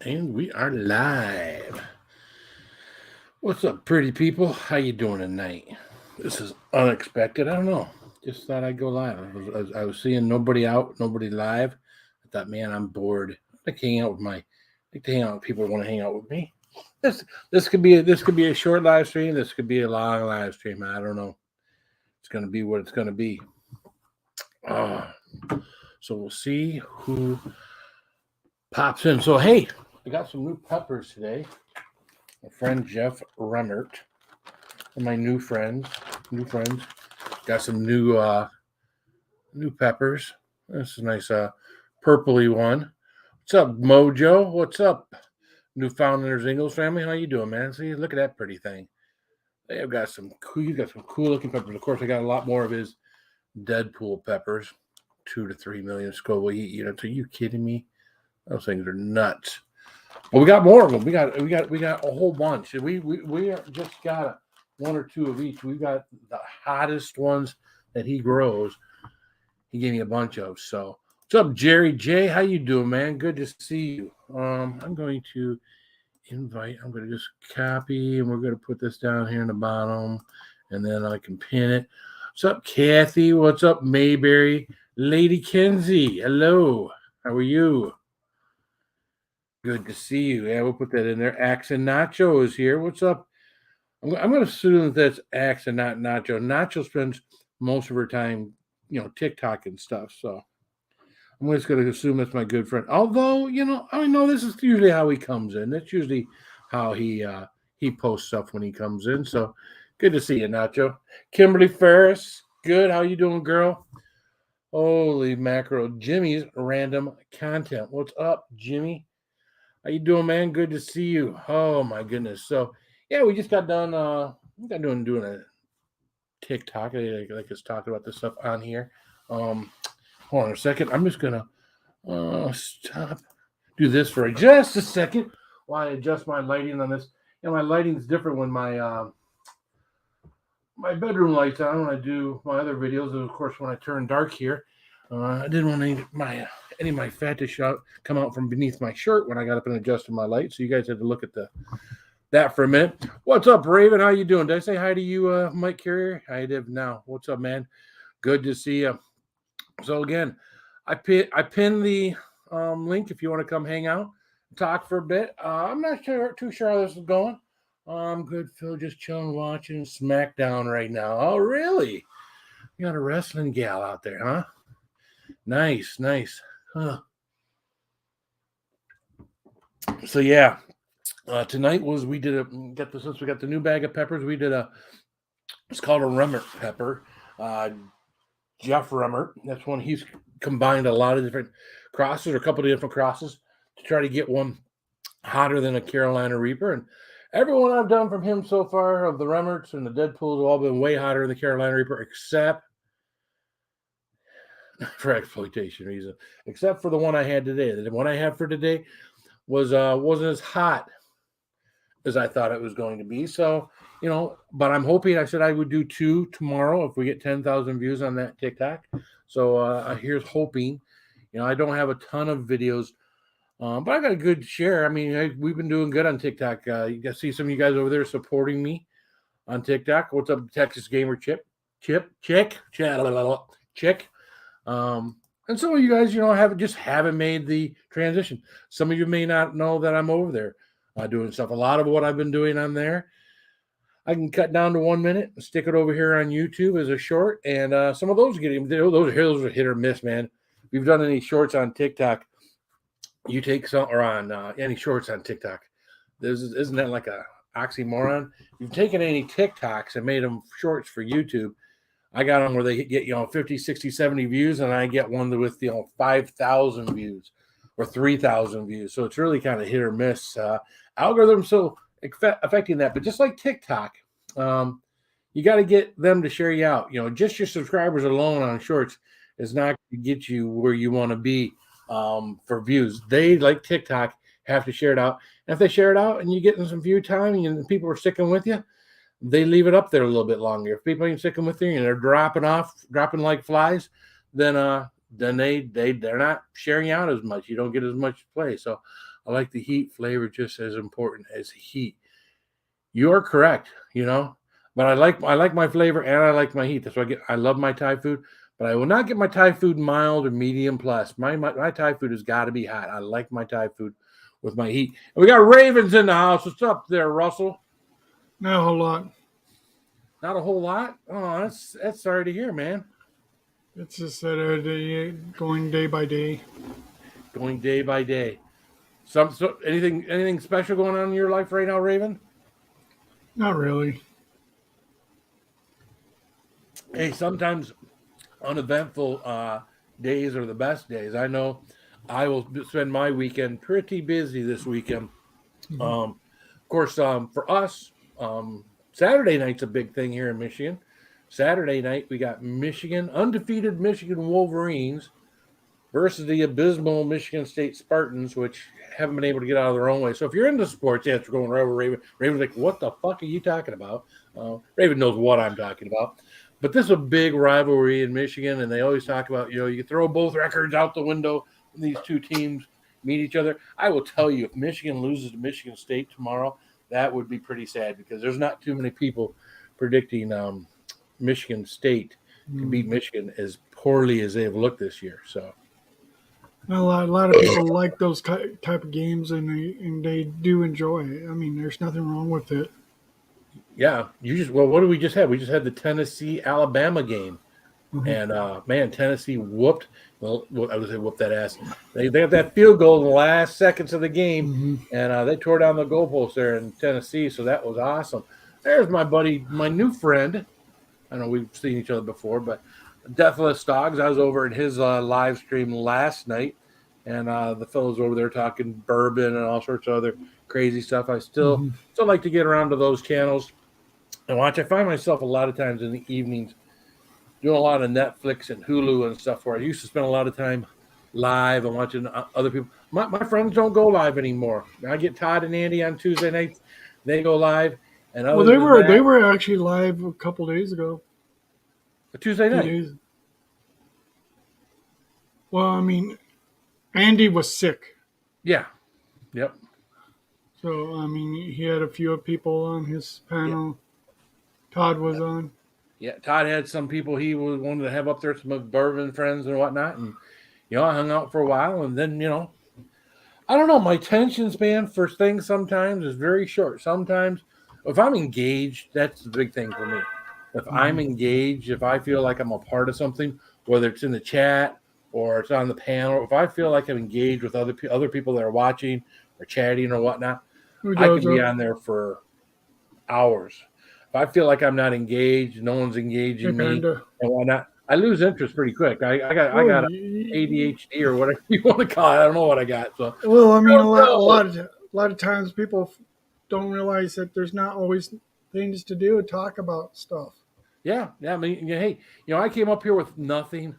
And we are live. What's up, pretty people? How you doing tonight? This is unexpected. I don't know. Just thought I'd go live. I was seeing nobody out, nobody live. I thought, man, I'm bored. I like to hang out with I like to hang out with people who want to hang out with me. This could be a short live stream. This could be a long live stream. I don't know. It's gonna be what it's gonna be. Uh, so we'll see who pops in. So hey, I got some new peppers today. My friend Jeff Remmert and my new friends got some new peppers. This is a nice purpley one. What's up, Mojo? What's up, Newfoundlanders Ingles family? How you doing, man? See, look at that pretty thing. They have got some cool. You got some cool looking peppers. Of course, I got a lot more of his Deadpool peppers, 2 to 3 million Scoville heat units. Are you kidding me? Those things are nuts. But we got more of them. We got a whole bunch. We just got one or two of each. We've got the hottest ones that he grows. He gave me a bunch of. So what's up, Jerry J? How you doing, man? Good to see you. I'm going to invite. I'm going to just copy, and we're going to put this down here in the bottom, and then I can pin it. What's up, Kathy? What's up, Mayberry? Lady Kenzie, hello. How are you? Good to see you. Yeah, we'll put that in there. Axe and Nacho is here. What's up? I'm going to assume that that's Axe and not Nacho. Nacho spends most of her time, TikTok and stuff. So I'm just going to assume that's my good friend. Although, I know this is usually how he comes in. That's usually how he posts stuff when he comes in. So good to see you, Nacho. Kimberly Ferris, good. How you doing, girl? Holy mackerel. Jimmy's random content. What's up, Jimmy? How you doing, man? Good to see you. Oh my goodness. So yeah, we just got done doing a TikTok. Like us talking about this stuff on here. Hold on a second. I'm just gonna stop. Do this for just a second while I adjust my lighting on this. My lighting's different when my bedroom lights on when I do my other videos, and of course when I turn dark here. I didn't want any of my fat to come out from beneath my shirt when I got up and adjusted my light. So you guys had to look at that for a minute. What's up, Raven? How you doing? Did I say hi to you, Mike Carrier? I did now. What's up, man? Good to see you. So again, I pinned the link if you want to come hang out, talk for a bit. I'm not too sure how this is going. I'm good, Phil. Just chilling, watching SmackDown right now. Oh, really? You got a wrestling gal out there, huh? Nice. Huh. So yeah, tonight we did since we got the new bag of peppers. It's called a Remmert pepper. Jeff Remmert. That's one he's combined a lot of different crosses, or a couple of different crosses, to try to get one hotter than a Carolina Reaper. And everyone I've done from him so far of the Remmerts and the Deadpools have all been way hotter than the Carolina Reaper, except for exploitation reason. Except for the one I had today. The one I had for today wasn't as hot as I thought it was going to be. So, but I'm hoping. I said I would do 2 tomorrow if we get 10,000 views on that TikTok. So here's hoping. I don't have a ton of videos, but I got a good share. I mean, we've been doing good on TikTok. You can see some of you guys over there supporting me on TikTok. What's up, Texas Gamer Chick? And some of you guys, haven't made the transition. Some of you may not know that I'm over there doing stuff. A lot of what I've been doing on there, I can cut down to 1 minute and stick it over here on YouTube as a short. And some of those those are hit or miss, man. If you've done any shorts on TikTok, you take some, or on any shorts on TikTok. Isn't that like a oxymoron? You've taken any TikToks and made them shorts for YouTube. I got them where they get 50, 60, 70 views, and I get one with 5,000 views or 3,000 views. So it's really kind of hit or miss. Algorithms so affecting that, but just like TikTok, you got to get them to share you out. Just your subscribers alone on Shorts is not going to get you where you want to be for views. They, like TikTok, have to share it out. And if they share it out and you get some view time and people are sticking with you, they leave it up there a little bit longer. If people ain't sticking with you and they're dropping like flies, then then they're not sharing out as much. You don't get as much play. So I like the heat flavor just as important as heat. You are correct, but I like my flavor and I like my heat. That's why I love my Thai food, but I will not get my Thai food mild or medium plus. My Thai food has got to be hot. I like my Thai food with my heat. And we got Ravens in the house. What's up there, Russell? Not a whole lot. Not a whole lot. Oh, that's sorry to hear, man. It's just that going day by day. Going day by day. So anything special going on in your life right now, Raven? Not really. Hey, sometimes uneventful days are the best days. I know I will spend my weekend pretty busy this weekend. Mhm. Of course, for us, Saturday night's a big thing here in Michigan. Saturday night, we got undefeated Michigan Wolverines versus the abysmal Michigan State Spartans, which haven't been able to get out of their own way. So if you're into sports, yeah, it's going right over Raven. Raven's like, what the fuck are you talking about? Raven knows what I'm talking about. But this is a big rivalry in Michigan, and they always talk about, you can throw both records out the window when these two teams meet each other. I will tell you, if Michigan loses to Michigan State tomorrow, that would be pretty sad because there's not too many people predicting Michigan State to beat Michigan as poorly as they've looked this year. So a lot of people like those type of games, and they do enjoy it. I mean, there's nothing wrong with it. Yeah, what did we just have? We just had the Tennessee-Alabama game, and man, Tennessee whooped. Well, I would say whooped that ass. They got that field goal in the last seconds of the game, and they tore down the goalpost there in Tennessee. So that was awesome. There's my buddy, my new friend. I know we've seen each other before, but Deathless Dogs. I was over at his live stream last night, and the fellows over there talking bourbon and all sorts of other crazy stuff. I still like to get around to those channels and watch. I find myself a lot of times in the evenings doing a lot of Netflix and Hulu and stuff where I used to spend a lot of time live and watching other people. My friends don't go live anymore. I get Todd and Andy on Tuesday nights. They go live. And they were actually live a couple days ago. A Tuesday night. Well, I mean, Andy was sick. Yeah. Yep. So, I mean, he had a few people on his panel. Yeah. Todd was on. Yeah, Todd had some people he wanted to have up there, some bourbon friends and whatnot. And, I hung out for a while. And then, I don't know. My attention span for things sometimes is very short. Sometimes if I'm engaged, that's the big thing for me. If I'm engaged, if I feel like I'm a part of something, whether it's in the chat or it's on the panel, if I feel like I'm engaged with other people that are watching or chatting or whatnot, I can be on there for hours. If I feel like I'm not engaged, no one's engaging me and whatnot, I lose interest pretty quick. I got ADHD or whatever you want to call it. I don't know what I got. So well, I mean, a lot of times people don't realize that there's not always things to do and talk about stuff. Yeah. I mean, hey, I came up here with nothing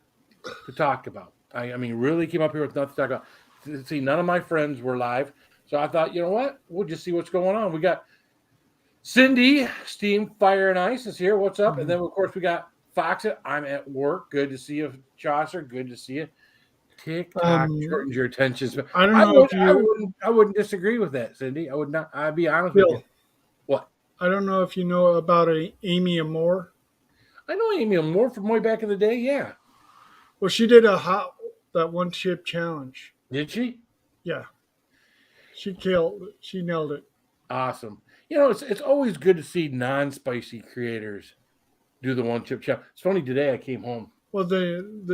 to talk about. I mean, really came up here with nothing to talk about. See, none of my friends were live, so I thought, you know what? We'll just see what's going on. We got Cindy, Steam, Fire, and Ice is here. What's up? And then, of course, we got Foxit. I'm at work. Good to see you, Chaucer. Good to see you. TikTok shortens your attention span. I don't know I wouldn't disagree with that, Cindy. I would not. I'd be honest with you. What? I don't know if you know about Amy Amore. I know Amy Amore from way back in the day. Yeah. Well, she did that one chip challenge. Did she? Yeah. She nailed it. Awesome. It's always good to see non-spicy creators do the one chip challenge. It's funny, today I came home. Well,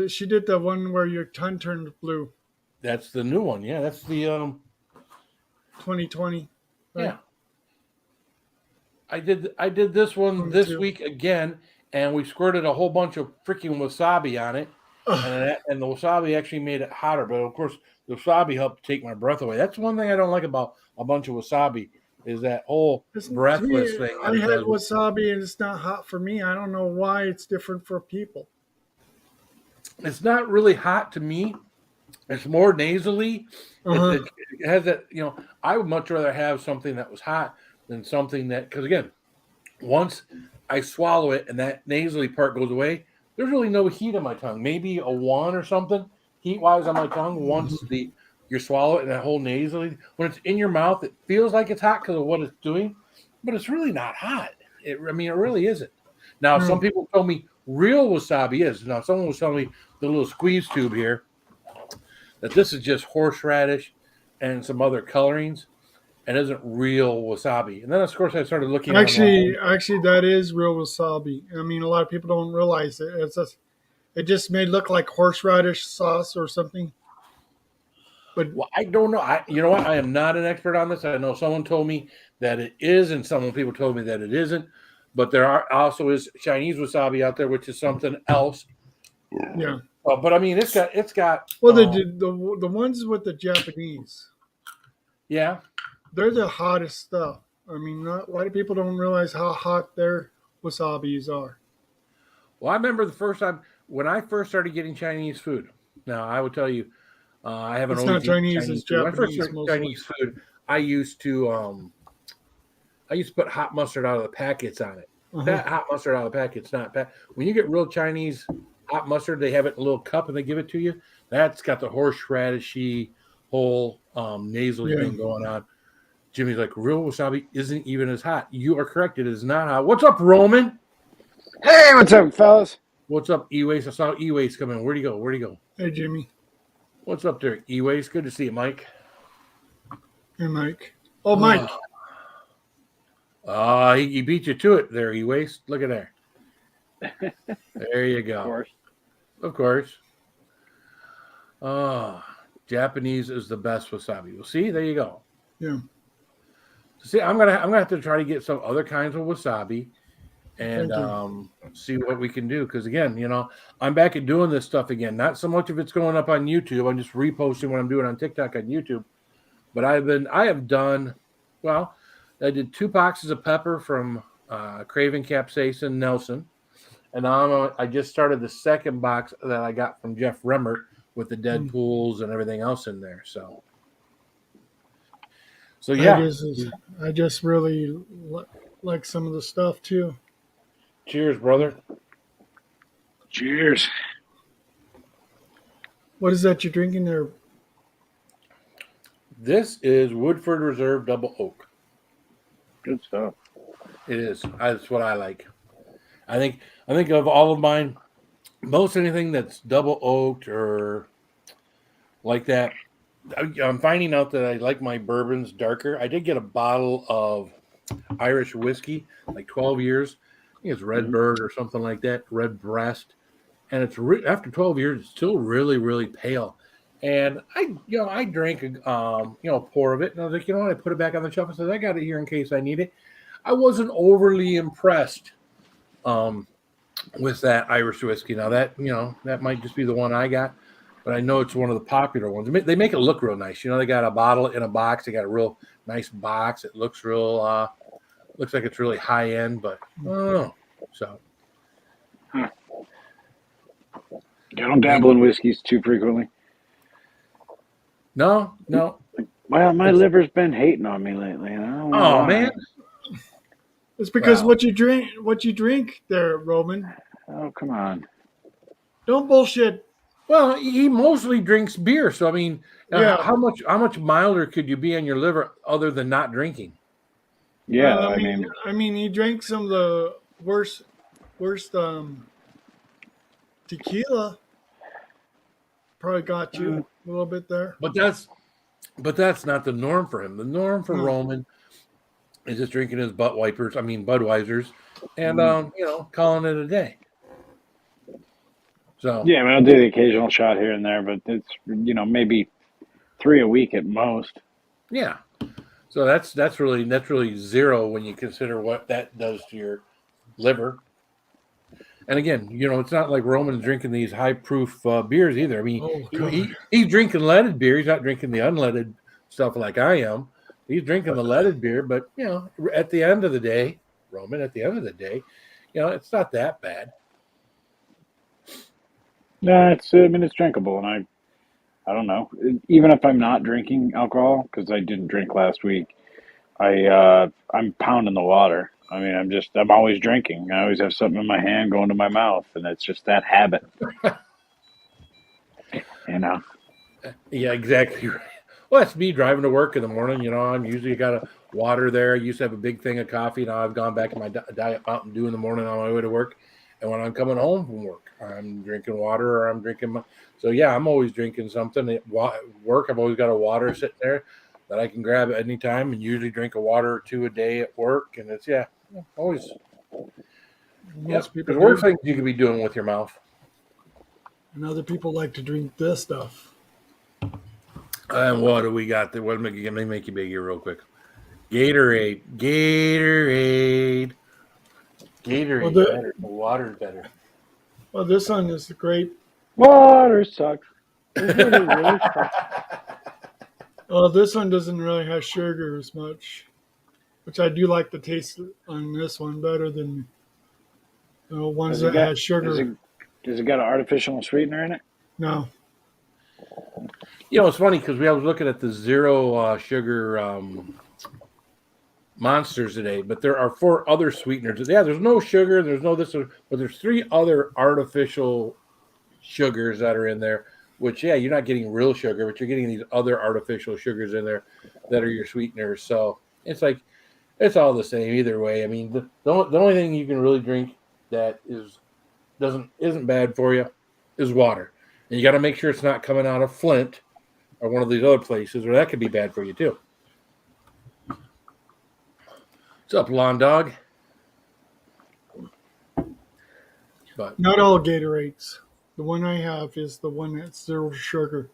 she did the one where your tongue turned blue. That's the new one. Yeah, that's the 2020. Right? Yeah. I did this one this week again, and we squirted a whole bunch of freaking wasabi on it. And the wasabi actually made it hotter, but of course the wasabi helped take my breath away. That's one thing I don't like about a bunch of wasabi is that whole breathless thing. I had wasabi and it's not hot for me. I don't know why it's different for people. It's not really hot to me. It's more nasally. It has that, I would much rather have something that was hot than something that, because again, once I swallow it and that nasally part goes away, there's really no heat on my tongue. Maybe a 1 or something heat wise on my tongue once you swallow it and that whole nasally. When it's in your mouth, it feels like it's hot because of what it's doing, but it's really not hot. I mean, it really isn't. Now, some No. people told me real wasabi is. Now, someone was telling me the little squeeze tube here that this is just horseradish and some other colorings and isn't real wasabi. And then, of course, I started looking online. Actually, that is real wasabi. I mean, a lot of people don't realize it. It just may look like horseradish sauce or something. But Well, I don't know. You know what? I am not an expert on this. I know someone told me that it is, and some people told me that it isn't. But there are also is Chinese wasabi out there, which is something else. yeah, But I mean, it's got. well, the ones with the Japanese, Yeah. they're the hottest stuff. I mean, a lot of people don't realize how hot their wasabis are. Well, I remember the first time when I first started getting Chinese food. Now, I would tell you, I haven't It's always not eaten Chinese, Chinese it's food. When I first Japanese started mostly. Chinese food, I used to put hot mustard out of the packets on it. Uh-huh. That hot mustard out of the packet's not bad. When you get real Chinese hot mustard, they have it in a little cup and they give it to you. That's got the horseradishy whole nasally Yeah. thing going on. Jimmy's like, real wasabi isn't even as hot. You are correct. It is not hot. What's up, Roman? Hey, what's up, fellas? What's up, E-Waste? I saw E-Waste come in. Where'd he go? Where'd he go? Hey, Jimmy. What's up there, E-Waste? Good to see you, Mike. Hey, Mike. Oh, Mike. He beat you to it there, E-Waste. Look at there. There you go. Of course. Of course. Japanese is the best wasabi. Well, see, there you go. Yeah. See, I'm gonna have to try to get some other kinds of wasabi and Thank see what we can do. Because again, I'm back at doing this stuff again. Not so much if it's going up on YouTube. I'm just reposting what I'm doing on TikTok on YouTube. But I have done. Well, I did 2 boxes of pepper from Craven Capsaicin Nelson, and now I just started the second box that I got from Jeff Remmert with the Deadpools and everything else in there. So yeah. I just really like some of the stuff too. Cheers, brother. Cheers. What is that you're drinking there? This is Woodford Reserve Double Oak. Good stuff. It is. That's what I like. I think of all of mine, most anything that's double oaked or like that. I'm finding out that I like my bourbons darker. I did get a bottle of Irish whiskey, like 12 years. I think it's Redbird or something like that, Redbreast. And it's after 12 years, it's still really, really pale. And I drank a pour of it, and I was like, I put it back on the shelf. I said, I got it here in case I need it. I wasn't overly impressed with that Irish whiskey. Now that might just be the one I got. But I know it's one of the popular ones. They make it look real nice. They got a bottle in a box. They got a real nice box. It looks real, looks like it's really high end, but I don't know. So. Yeah, don't dabble in whiskeys too frequently. No. Well, my liver's been hating on me lately. And I don't know Oh, why. man. It's because Wow. what you drink there, Roman. Oh, come on. Don't bullshit. Well, he mostly drinks beer. So, I mean, Yeah. how much milder could you be on your liver other than not drinking? Yeah, I mean, he drank some of the worst tequila. Probably got you a little bit there. But that's not the norm for him. The norm for No. Roman is just drinking his Budweisers, and calling it a day. So yeah, I'll do the occasional shot here and there, but it's maybe 3 a week at most. yeah. So that's really zero when you consider what that does to your liver. And again, it's not like Roman's drinking these high proof beers either. I mean, he's drinking leaded beer. He's not drinking the unleaded stuff like I am. He's drinking the leaded beer, but at the end of the day, Roman, it's not that bad. No, it's drinkable, and I don't know. Even if I'm not drinking alcohol, because I didn't drink last week, I'm pounding the water. I mean, I'm always drinking. I always have something in my hand going to my mouth, and it's just that habit, you know. Yeah, exactly right. Well, that's me driving to work in the morning. I'm usually got a water there. I used to have a big thing of coffee. Now I've gone back to my Diet Mountain Dew in the morning on my way to work. And when I'm coming home from work, I'm drinking water or I'm drinking my. So yeah, I'm always drinking something. At work, I've always got a water sitting there that I can grab at any time, and usually drink a water or two a day at work. And it's always Most people There's worse do, things you could be doing with your mouth. and other people like to drink this stuff. And what do we got there? Let me make you big here real quick. Gatorade. Well, Better. The water's better. this one is great. Water sucks. It really sucks. This one doesn't really have sugar as much, which I do like the taste on this one better than the ones that have sugar. Does it got an artificial sweetener in it? No. It's funny because I was looking at the zero sugar monsters today, but there are 4 other sweeteners. Yeah, there's no sugar, there's no this, but there's 3 other artificial sugars that are in there. Which you're not getting real sugar, but you're getting these other artificial sugars in there that are your sweeteners. So it's like it's all the same either way. I mean, the only thing you can really drink that isn't bad for you is water, and you got to make sure it's not coming out of Flint or one of these other places, or that could be bad for you too. What's up, lawn dog? But Not all Gatorades. The one I have is the one that's 0 sugar.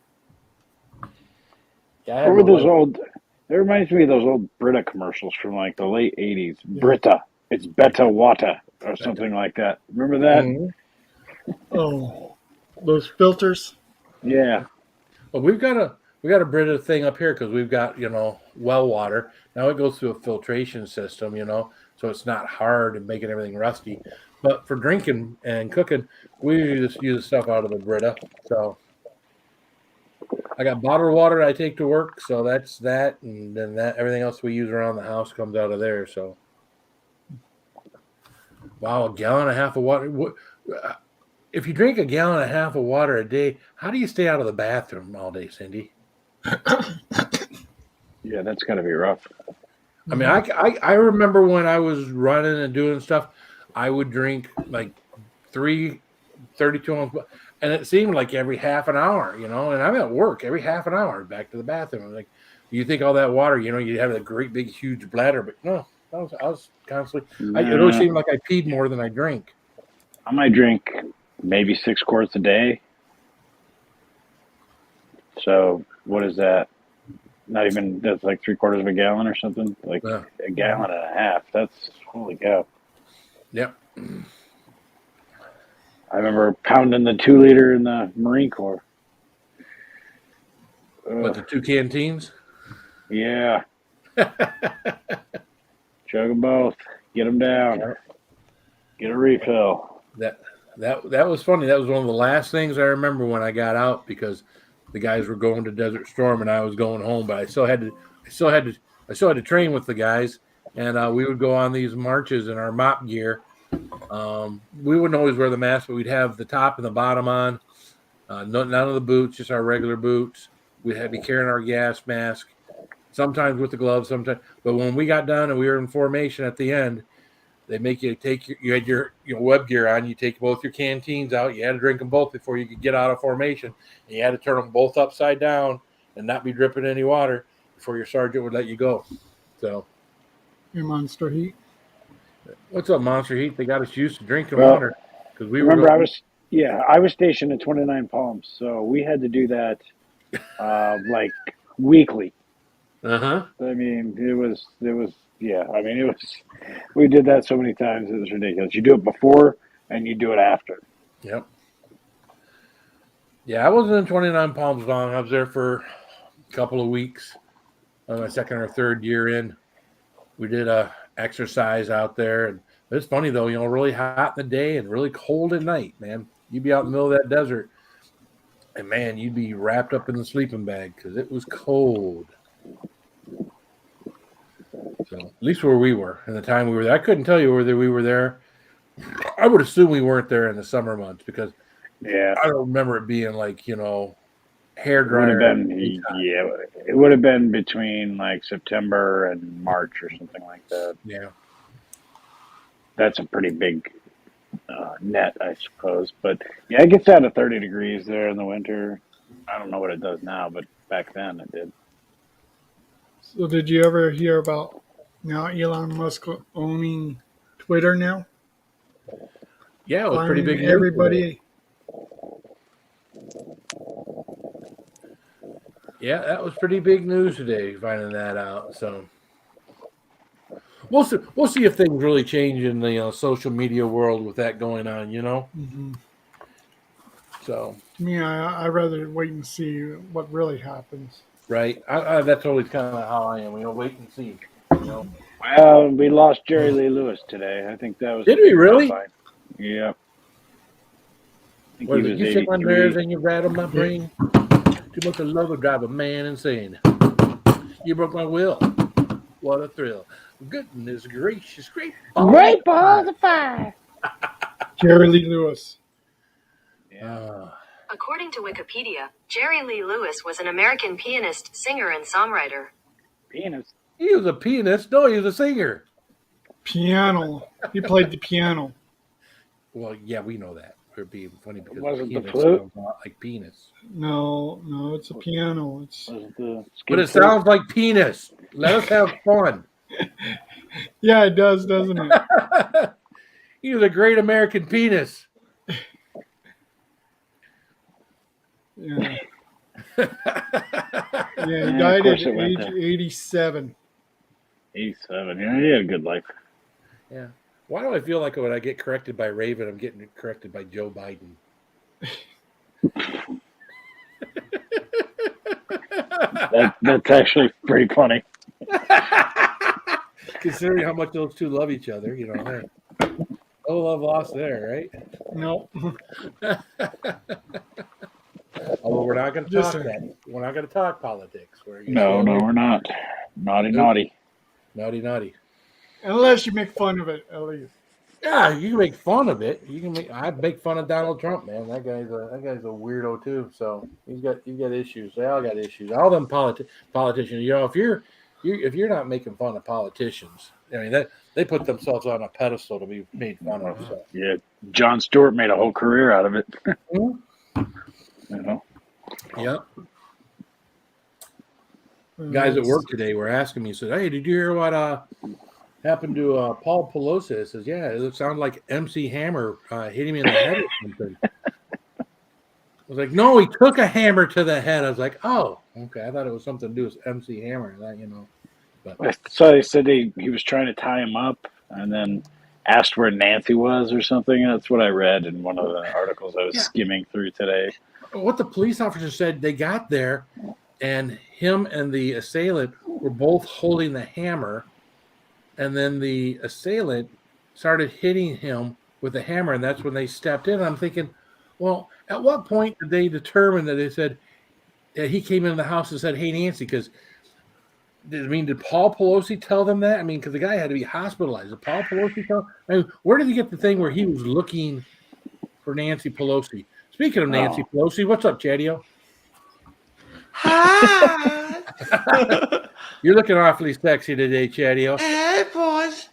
yeah, What were those old? It reminds me of those old Brita commercials from like the late '80s. Yeah. Brita, it's Beta Wata or something like that. Remember that? Mm-hmm. Oh, those filters. Yeah. Well, we got a Brita thing up here because we've got well water. Now it goes through a filtration system, so it's not hard and making everything rusty. But for drinking and cooking, we usually just use stuff out of the Brita. So I got bottled water I take to work, so that's that, and then everything else we use around the house comes out of there. So wow, 1.5 gallons of water. If you drink 1.5 gallons of water a day, how do you stay out of the bathroom all day, Cindy? Yeah, that's got to be rough. I mean, I remember when I was running and doing stuff, I would drink like 3 32 ounce, and it seemed like every half an hour, and I'm at work every half an hour back to the bathroom. I'm like, you think all that water, you have a great big huge bladder, but no, I was constantly. It always seemed like I peed more than I drank. I might drink maybe 6 quarts a day. So what is that? Not even, that's like 3/4 of a gallon or something. Like a gallon and a half. That's holy cow. Yep. I remember pounding the 2-liter in the Marine Corps. But the 2 canteens? Yeah. Chug them both. Get them down. Yep. Get a refill. That was funny. That was one of the last things I remember when I got out because the guys were going to Desert Storm and I was going home, but I still had to train with the guys, and we would go on these marches in our mop gear. We wouldn't always wear the mask, but we'd have the top and the bottom on. None of the boots, just our regular boots. We'd have to be carrying our gas mask, sometimes with the gloves, sometimes. But when we got done and we were in formation at the end, they make you take you had your web gear on. You take both your canteens out. You had to drink them both before you could get out of formation. And you had to turn them both upside down and not be dripping any water before your sergeant would let you go. So, Your Monster Heat. What's up, Monster Heat? They got us used to drinking water because we remember were. I was stationed at 29 Palms, so we had to do that like weekly. Uh-huh. I mean, it was. Yeah, I mean, it was. We did that so many times; it was ridiculous. You do it before, and you do it after. Yep. Yeah, I wasn't in 29 Palms long. I was there for a couple of weeks. My second or third year in, we did a exercise out there, and it's funny though. Really hot in the day and really cold at night. Man, you'd be out in the middle of that desert, and man, you'd be wrapped up in the sleeping bag because it was cold. So at least where we were in the time we were there. I couldn't tell you whether we were there. I would assume we weren't there in the summer months because Yeah, I don't remember it being like, hair it would have dryer. been. Yeah, it would have been between like September and March or something like that. Yeah. That's a pretty big net, I suppose. But yeah, it gets down to 30 degrees there in the winter. I don't know what it does now, but back then it did. So did you ever hear about now Elon Musk owning Twitter now? Yeah, it was pretty big. Buying everybody. Yeah, that was pretty big news today, finding that out. So we'll see if things really change in the social media world with that going on. Mm-hmm. So To me, I rather wait and see what really happens. right, that's always kind of how I am. Wait and see. Well, we lost Jerry Lee Lewis today. I think that was. Did we really? Yeah. I think What he is it? was You shake my 83. nerves and you rattle my brain. Too much of love will drive a man insane. You broke my will. What a thrill. Goodness gracious, great balls of fire. Jerry Lee Lewis. Yeah. According to Wikipedia, Jerry Lee Lewis was an American pianist, singer, and songwriter. Pianist. He was a pianist. No, he was a singer. Piano. He played the piano. Well, yeah, we know that. We're being funny because Wasn't the pianist flute? sounds a lot like penis. No, it's a piano. It's Wasn't the But it skin sounds like penis. Let us have fun. yeah, it does, doesn't it? He was a great American penis. Yeah. Yeah, he Yeah, of died at course it went age there. 87. 87. Yeah, he had a good life. Yeah. Why do I feel like when I get corrected by Raven, I'm getting corrected by Joe Biden? That's actually pretty funny. Considering how much those two love each other, hey. No love lost there, right? No. Although we're not going to Just talk saying. that. We're not going to talk politics. No, we're not. Naughty, naughty. Naughty, naughty. Unless you make fun of it, at least. Yeah, you can make fun of it. I make fun of Donald Trump, man. That guy's a weirdo too. So he's got issues. They all got issues. All them politicians. If you're not making fun of politicians, I mean that they put themselves on a pedestal to be made fun of. So. Yeah, Jon Stewart made a whole career out of it. Yep. Guys at work today were asking me, said, "Hey, did you hear what happened to Paul Pelosi?" I says, "Yeah, it sounded like MC Hammer hit him in the head or something." I was like, "No, he took a hammer to the head." I was like, "Oh, okay." I thought it was something to do with MC Hammer. But So they said he was trying to tie him up and then asked where Nancy was or something. That's what I read in one of the articles I was skimming through today. what the police officer said, they got there, and him and the assailant were both holding the hammer, and then the assailant started hitting him with the hammer, and that's when they stepped in. I'm thinking, well, at what point did they determine that they said that he came into the house and said, "Hey, Nancy," because did Paul Pelosi tell them that? I mean, because the guy had to be hospitalized. Did Paul Pelosi tell? I mean, where did he get the thing where he was looking for Nancy Pelosi? Speaking of Nancy Pelosi, what's up, Chadio? Hi. You're looking awfully sexy today, Chadio. Hey, boys.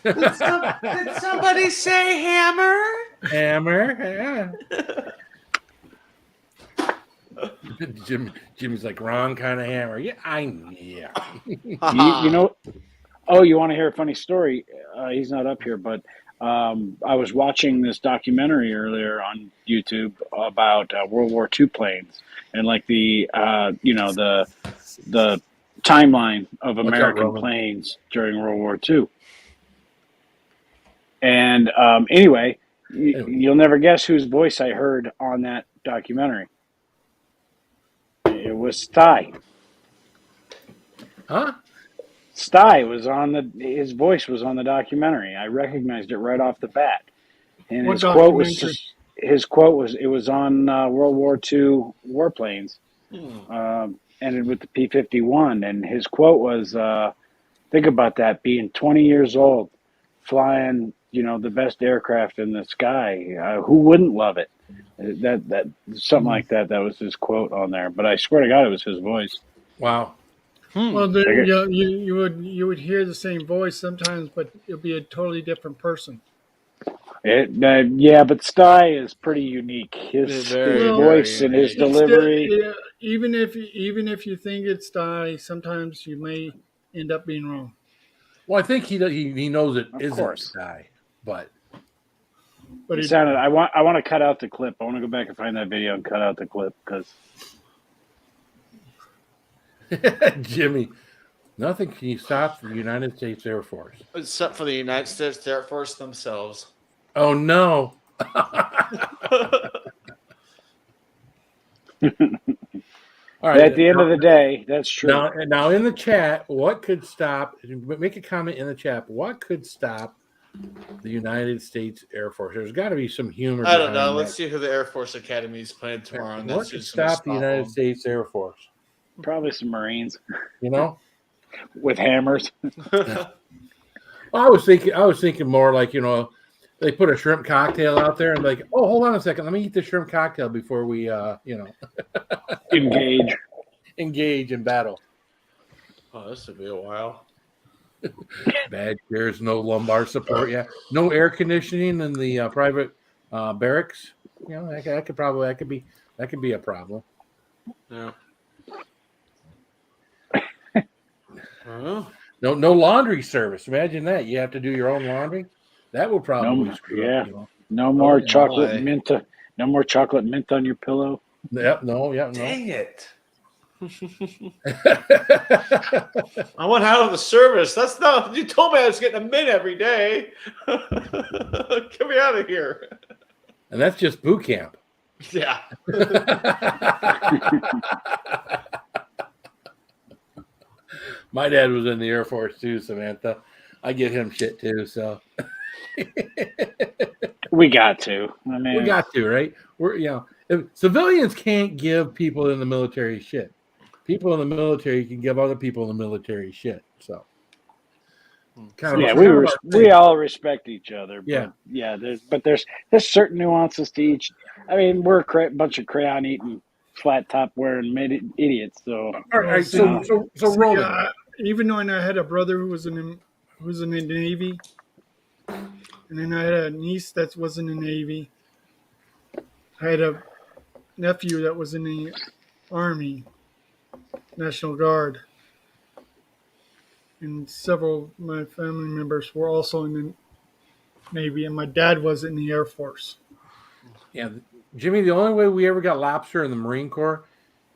Did somebody say hammer? Hammer. Yeah. Jimmy's like, wrong kind of hammer. Yeah. You know, you want to hear a funny story? He's not up here, but I was watching this documentary earlier on YouTube about World War II planes and like the timeline of American planes during World War II. And anyway, you'll never guess whose voice I heard on that documentary. It was Sty. Huh? Sty was his voice was on the documentary. I recognized it right off the bat. And What his quote was it was on World War II warplanes, ended with the P-51, and his quote was, Think about that, being 20 years old, flying, the best aircraft in the sky. Who wouldn't love it? That something like that. That was his quote on there. But I swear to God, it was his voice. Wow. Well, Okay. you would hear the same voice sometimes, but it'll be a totally different person. Yeah, but Sty is pretty unique. His Very, voice very and his unique. delivery. Yeah, even if you think it's die, sometimes you may end up being wrong. Well, I think he knows it Of isn't course. Sty, but But It it, sounded. I want to cut out the clip. I want to go back and find that video and cut out the clip because Jimmy, nothing can stop the United States Air Force. Except for the United States Air Force themselves. Oh no. All right. at the end of the day, that's true. Now in the chat, what could stop? Make a comment in the chat. What could stop the United States Air Force? There's got to be some humor. I don't know. behind Let's that. see who the Air Force Academy is playing tomorrow. And What that's could who's gonna stop the United them. States Air Force? Probably some Marines You know, with hammers. I was thinking more like they put a shrimp cocktail out there and like, oh, hold on a second, let me eat the shrimp cocktail before we Engage. engage in battle. Oh, this would be a while. Bad chairs, no lumbar support. Yeah, no air conditioning in the private barracks. That could be a problem. Yeah. Well, No No laundry service. Imagine that. You have to do your own laundry. That would probably screw yeah. up. No more yeah, chocolate why? mint. No more chocolate mint on your pillow. Yep. No. dang it. I went out of the service. That's not. You told me I was getting a mint every day. Get me out of here. And that's just boot camp. Yeah. My dad was in the Air Force too, Samantha. I give him shit too. So We got to. I mean, we got to, right? If civilians can't give people in the military shit. People in the military can give other people in the military shit. So, we all respect each other. But Yeah. There's certain nuances to each. I mean, we're a bunch of crayon eating, flat top wearing idiots. So All right. So Roman. Even when I had a brother who was in the Navy, and then I had a niece that was in the Navy. I had a nephew that was in the Army, National Guard, and several of my family members were also in the Navy, and my dad was in the Air Force. Yeah, Jimmy, the only way we ever got lobster in the Marine Corps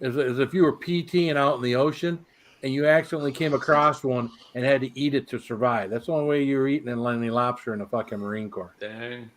is if you were PTing out in the ocean and you accidentally came across one and had to eat it to survive. That's the only way you were eating any lobster in the fucking Marine Corps. Dang.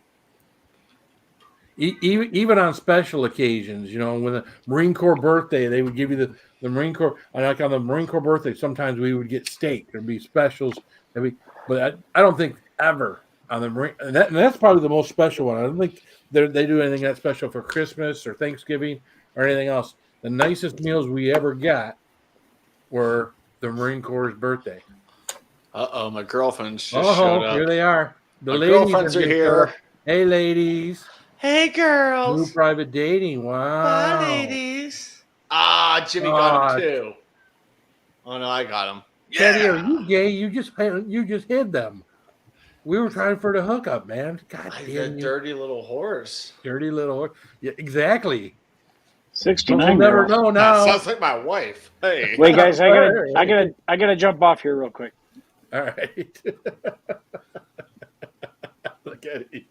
Even on special occasions, when the Marine Corps birthday, they would give you the Marine Corps. Like on the Marine Corps birthday, sometimes we would get steak. There'd be specials. But I don't think ever on the Marine. And that's probably the most special one. I don't think they do anything that special for Christmas or Thanksgiving or anything else. The nicest meals we ever got were the Marine Corps' birthday. Uh-oh, my girlfriends just showed up. Here they are. The My ladies girlfriends are here. Hey, ladies. Hey, New girls. private dating. Wow. Bye, ladies. Ah, Jimmy got him too. Oh no, I got him. Teddy, are you gay? You just hid them. We were trying for the hookup, man. God That damn you. dirty little horse. Dirty little. Yeah, exactly. 69. We'll never girls. know That now. sounds like my wife. Hey. Wait, guys, I gotta jump off here real quick. All right. Look at it.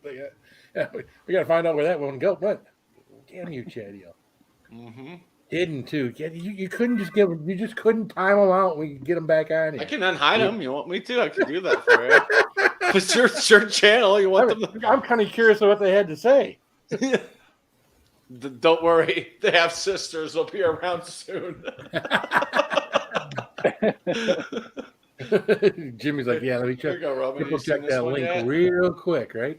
Yeah, we got to find out where that one goes. What? Damn you, Chadio. Mm-hmm. Hidden too. You couldn't just you just couldn't time them out. We could get them back on. I Here. can unhide them. You want me to? I can do that for you. It's your channel. You want them I'm kind of curious of what they had to say. to... Don't worry. They have sisters. They'll be around soon. Jimmy's like, yeah, let me Here check. you go, Robin. Triple You seen check this that one link yet? real quick, right?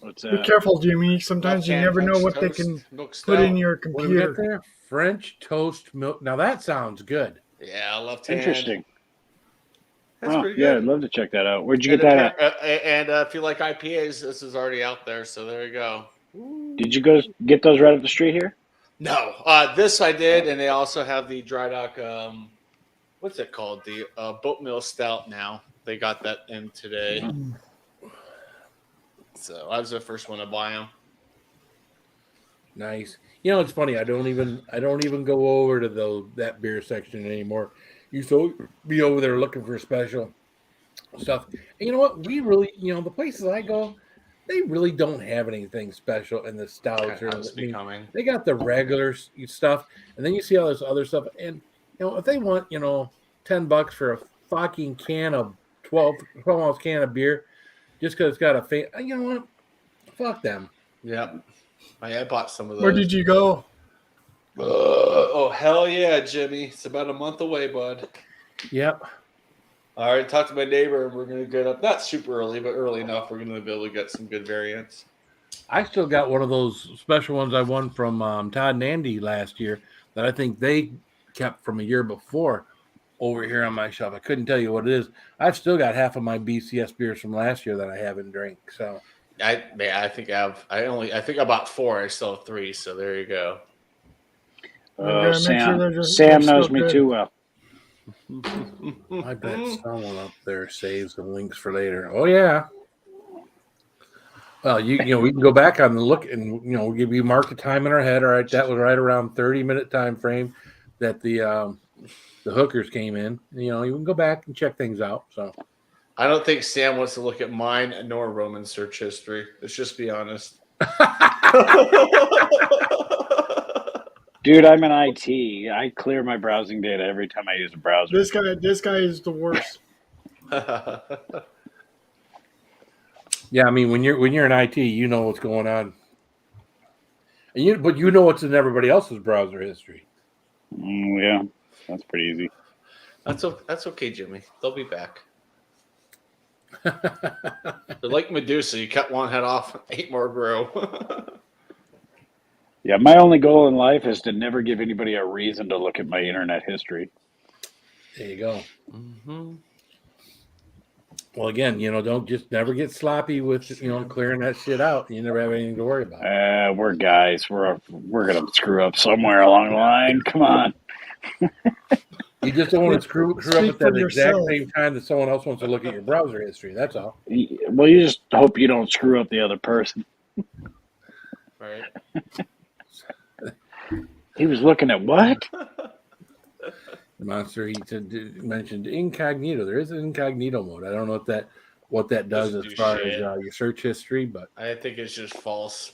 What's Be careful, Jimmy. Sometimes you Left-hand never know French what they toast, can milk put in stout. your What do we got computer. there? French toast milk. Now that sounds good. Yeah, left hand. Interesting. That's Oh, pretty yeah, good. I'd love to check that out. Where'd you And, get that at? if you like IPAs, this is already out there. So there you go. Did you go get those right up the street here? No, this I did, and they also have the Dry Dock. What's it called? The Boat Mill Stout. Now they got that in today. So I was the first one to buy them. Nice. You know, it's funny. I don't even go over to that beer section anymore. Used to be over there looking for special stuff. And you know what? We really, the places I go, they really don't have anything special in the stouts. How it's becoming. They got the regular stuff, and then you see all this other stuff. And if they want, $10 for a fucking can of 12 ounce can of beer, just because it's got a you know what? Fuck them. Yep. I bought some of those. Where did you go? Oh hell yeah, Jimmy! It's about a month away, bud. Yep. I already talked to my neighbor, and we're gonna get up not super early, but early enough. We're gonna be able to get some good variants. I still got one of those special ones I won from Todd and Andy last year that I think they kept from a year before over here on my shelf. I couldn't tell you what it is. I've still got half of my BCS beers from last year that I haven't drank. So I think I think I bought 4. I still have 3. So there you go. Oh, Yeah, make sure they're Sam still knows me good. too well. I bet someone up there saves the links for later. Oh yeah. Well, we can go back on the look and we mark the time in our head. All right, that was right around 30-minute time frame that the hookers came in. You can go back and check things out. So I don't think Sam wants to look at mine nor Roman search history. Let's just be honest. Dude, I'm in IT. I clear my browsing data every time I use a browser. This guy is the worst. yeah, I mean when you're in IT, you know what's going on, and but you know what's in everybody else's browser history. Yeah, that's pretty easy. That's okay, Jimmy. They'll be back. They're like Medusa. You cut one head off, 8 more grow. Yeah, my only goal in life is to never give anybody a reason to look at my internet history. There you go. Mm-hmm. Well, again, don't just never get sloppy with clearing that shit out. You never have anything to worry about. We're guys. We're gonna screw up somewhere along the line. Come on. You just don't want to screw up Speak at that for exact yourself. same time that someone else wants to look at your browser history. That's all. Well, you just hope you don't screw up the other person. Right. He was looking at what? The monster mentioned incognito. There is an incognito mode. I don't know what that does Doesn't as do far shit. as your search history, but I think it's just false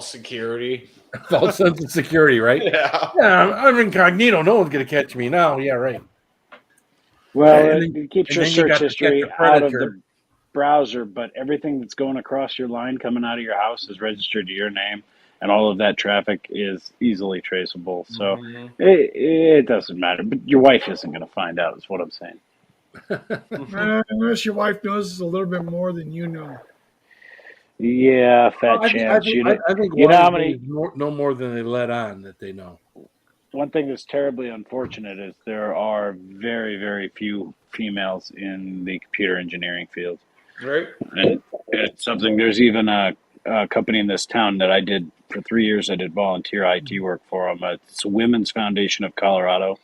security. false sense of security, right? Yeah. Yeah, I'm incognito. No one's gonna catch me now. Yeah, right. Well, And then- it keeps and your then you search got to history catch a out of predator. the browser, but everything that's going across your line coming out of your house is registered to your name, and all of that traffic is easily traceable. So Mhm. it doesn't matter. But your wife isn't going to find out, is what I'm saying. Unless your wife knows a little bit more than you know. Yeah, fat I chance. think You know wives how many- no more than they let on that they know. One thing that's terribly unfortunate is there are very, very few females in the computer engineering field. Right. And it's something. There's even a company in this town that I did for 3 years. I did volunteer IT work for them. It's Women's Foundation of Colorado,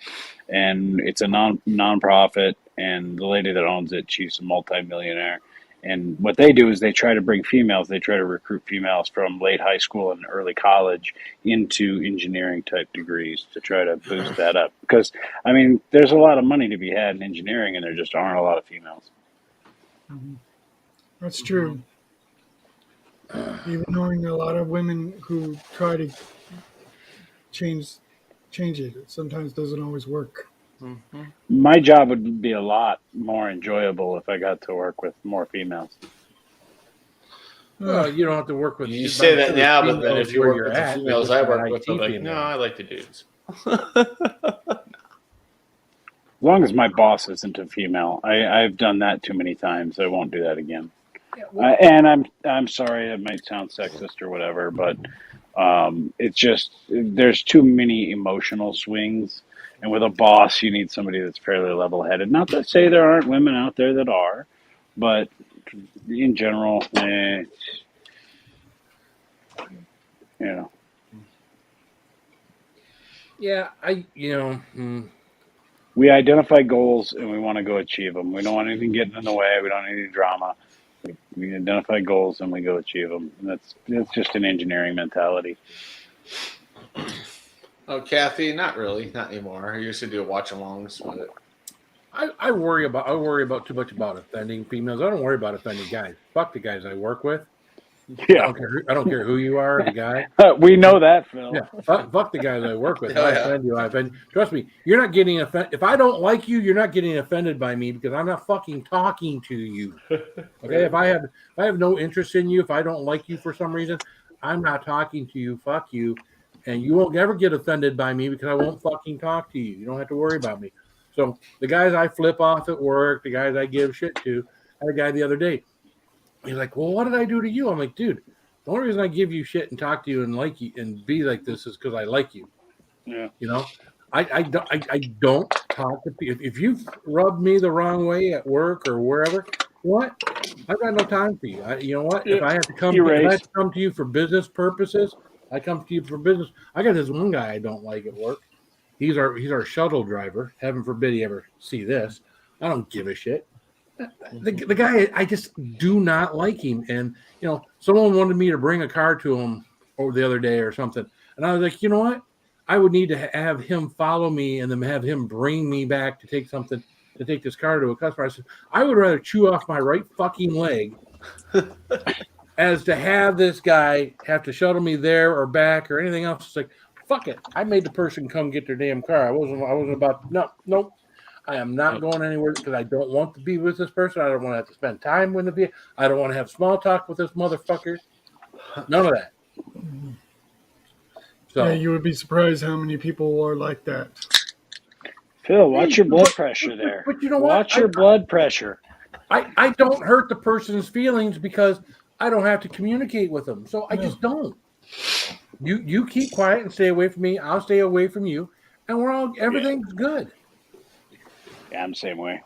and it's a nonprofit. And the lady that owns it, she's a multimillionaire. And what they do is they try to bring females. They try to recruit females from late high school and early college into engineering type degrees to try to boost that up. Because I mean, there's a lot of money to be had in engineering, and there just aren't a lot of females. That's true. Even knowing a lot of women who try to change it sometimes doesn't always work. My job would be a lot more enjoyable if I got to work with more females. Well, you don't have to work with. You say that now, but then if you where work you're with the at, females they're I just work not with, I'm IT like, females. no, I like the dudes. As long as my boss isn't a female, I've done that too many times. I won't do that again. Yeah, well, And I'm sorry, it might sound sexist or whatever, but it's just there's too many emotional swings, And with a boss, you need somebody that's fairly level-headed. Not to say there aren't women out there that are, but in general, you know. Yeah, We identify goals and we want to go achieve them. We don't want anything getting in the way. We don't need any drama. We identify goals and we go achieve them. And that's just an engineering mentality. Oh, Kathy, not really, not anymore. I used to do watch-alongs, but I worry about too much about offending females. I don't worry about offending guys. Fuck the guys I work with. Yeah, I don't care who you are, the guy. we know that, Phil. Yeah, fuck the guys I work with. Oh, I yeah. offend you. I offend. Trust me, you're not getting offended. If I don't like you, you're not getting offended by me because I'm not fucking talking to you. Okay, if I have no interest in you, if I don't like you for some reason, I'm not talking to you. Fuck you, and you won't ever get offended by me because I won't fucking talk to you. You don't have to worry about me. So the guys I flip off at work, the guys I give shit to, I had a guy the other day. He's like, "Well, what did I do to you?" I'm like, "Dude, the only reason I give you shit and talk to you and like you and be like this is because I like you." Yeah. You know, I don't talk to people. If you've rubbed me the wrong way at work or wherever, what? I've got no time for you. You know what? If I have to come to you for business purposes, I come to you for business. I got this one guy I don't like at work. He's our shuttle driver. Heaven forbid he ever see this. I don't give a shit. The guy, I just do not like him. And, you know, someone wanted me to bring a car to him over the other day or something. And I was like, you know what? I would need to have him follow me and then have him bring me back to take this car to a customer. I said, I would rather chew off my right fucking leg as to have this guy have to shuttle me there or back or anything else. It's like, fuck it. I made the person come get their damn car. I wasn't about, nope. I am not going anywhere because I don't want to be with this person. I don't want to have to spend time with the vehicle. I don't want to have small talk with this motherfucker. None of that. So Yeah, you would be surprised how many people are like that. Phil, watch your blood pressure there. But you know what? Watch your blood pressure. I don't hurt the person's feelings because I don't have to communicate with them. So I just don't. You keep quiet and stay away from me. I'll stay away from you, and everything's good. Yeah, I'm the same way.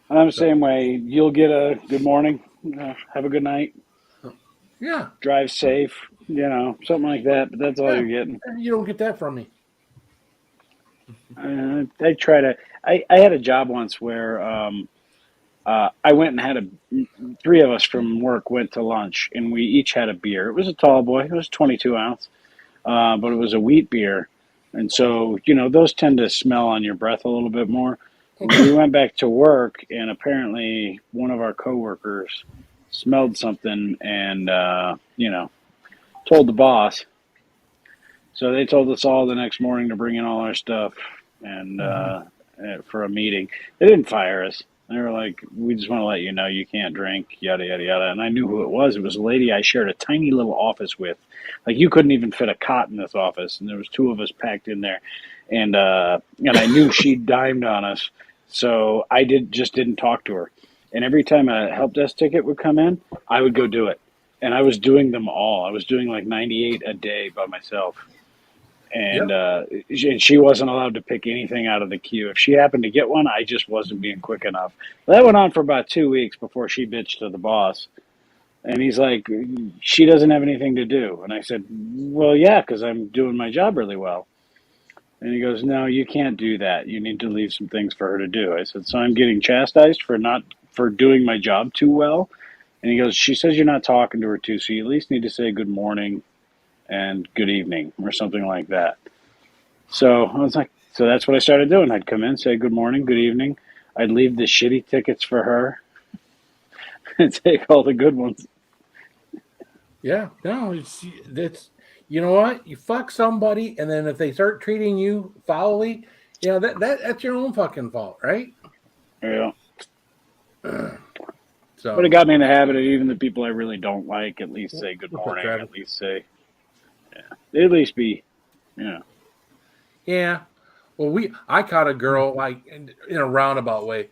I'm the same way. You'll get a good morning, have a good night, Yeah, drive safe, something like that. But that's all you're getting. you don't get that from me. I try to. I had a job once where I went and had three of us from work went to lunch, and we each had a beer. It was a tall boy. It was 22 ounce, but it was a wheat beer. And so, those tend to smell on your breath a little bit more. We went back to work, and apparently one of our coworkers smelled something and, told the boss. So they told us all the next morning to bring in all our stuff and for a meeting. They didn't fire us. They were like, we just want to let you know you can't drink, yada, yada, yada. And I knew who it was. It was a lady I shared a tiny little office with. Like, you couldn't even fit a cot in this office. And there was two of us packed in there. And I knew she'd dimed on us. So I just didn't talk to her. And every time a help desk ticket would come in, I would go do it. And I was doing them all. I was doing like 98 a day by myself. And she wasn't allowed to pick anything out of the queue. If she happened to get one, I just wasn't being quick enough. That went on for about 2 weeks before she bitched to the boss. And he's like, she doesn't have anything to do. And I said, well, yeah, because I'm doing my job really well. And he goes, no, you can't do that. You need to leave some things for her to do. I said, so I'm getting chastised for doing my job too well? And he goes, she says you're not talking to her too, so you at least need to say good morning and good evening or something like that. So I was like, so that's what I started doing. I'd come in, say good morning, good evening. I'd leave the shitty tickets for her and take all the good ones. Yeah, no, it's you know what? You fuck somebody, and then if they start treating you foully, that's your own fucking fault, right? Yeah. So, but it got me in the habit of even the people I really don't like at least say good morning. At least say, they at least be, Yeah. Well, I caught a girl like in a roundabout way.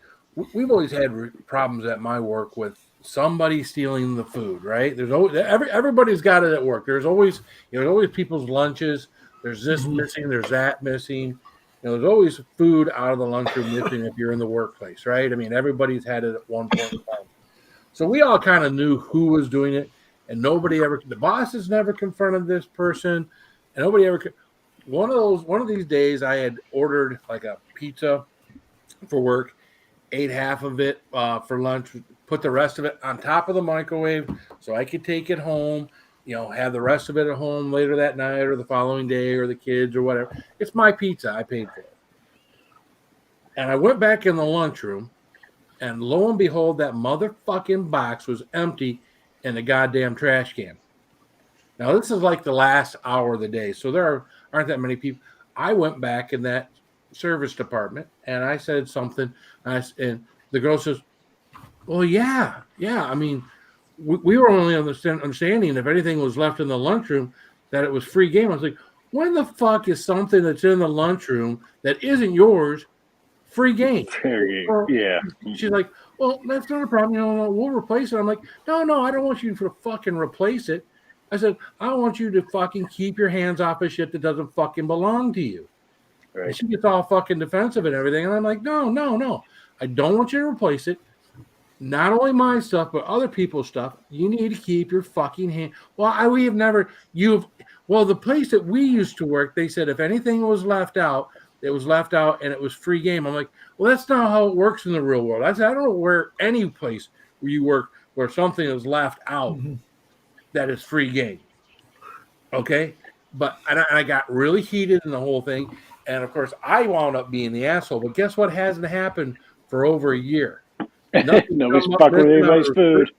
We've always had problems at my work with somebody stealing the food, right? There's always everybody's got it at work. There's always people's lunches There's this missing. There's that missing. There's always food out of the lunchroom missing if you're in the workplace, right? I mean, everybody's had it at one point in time. So we all kind of knew who was doing it, and the bosses never confronted this person, and nobody ever. One of these days, I had ordered like a pizza for work, ate half of it for lunch, put the rest of it on top of the microwave so I could take it home, have the rest of it at home later that night or the following day or the kids or whatever. It's my pizza. I paid for it. And I went back in the lunchroom, and lo and behold, that motherfucking box was empty in the goddamn trash can. Now, this is like the last hour of the day, so there aren't that many people. I went back in that service department, and I said something, and the girl says, well, yeah. I mean, we were only understanding if anything was left in the lunchroom that it was free game. I was like, when the fuck is something that's in the lunchroom that isn't yours free game? Yeah. She's like, well, that's not a problem. We'll replace it. I'm like, no, I don't want you to fucking replace it. I said, I want you to fucking keep your hands off of shit that doesn't fucking belong to you. Right. And she gets all fucking defensive and everything. And I'm like, no. I don't want you to replace it. Not only my stuff, but other people's stuff. You need to keep your fucking hand. Well, the place that we used to work, they said if anything was left out, it was left out and it was free game. I'm like, well, that's not how it works in the real world. I said, I don't know where any place where you work where something is left out that is free game. Okay? But I got really heated in the whole thing. And, of course, I wound up being the asshole. But guess what hasn't happened for over a year? Nobody's fucking with anybody's food.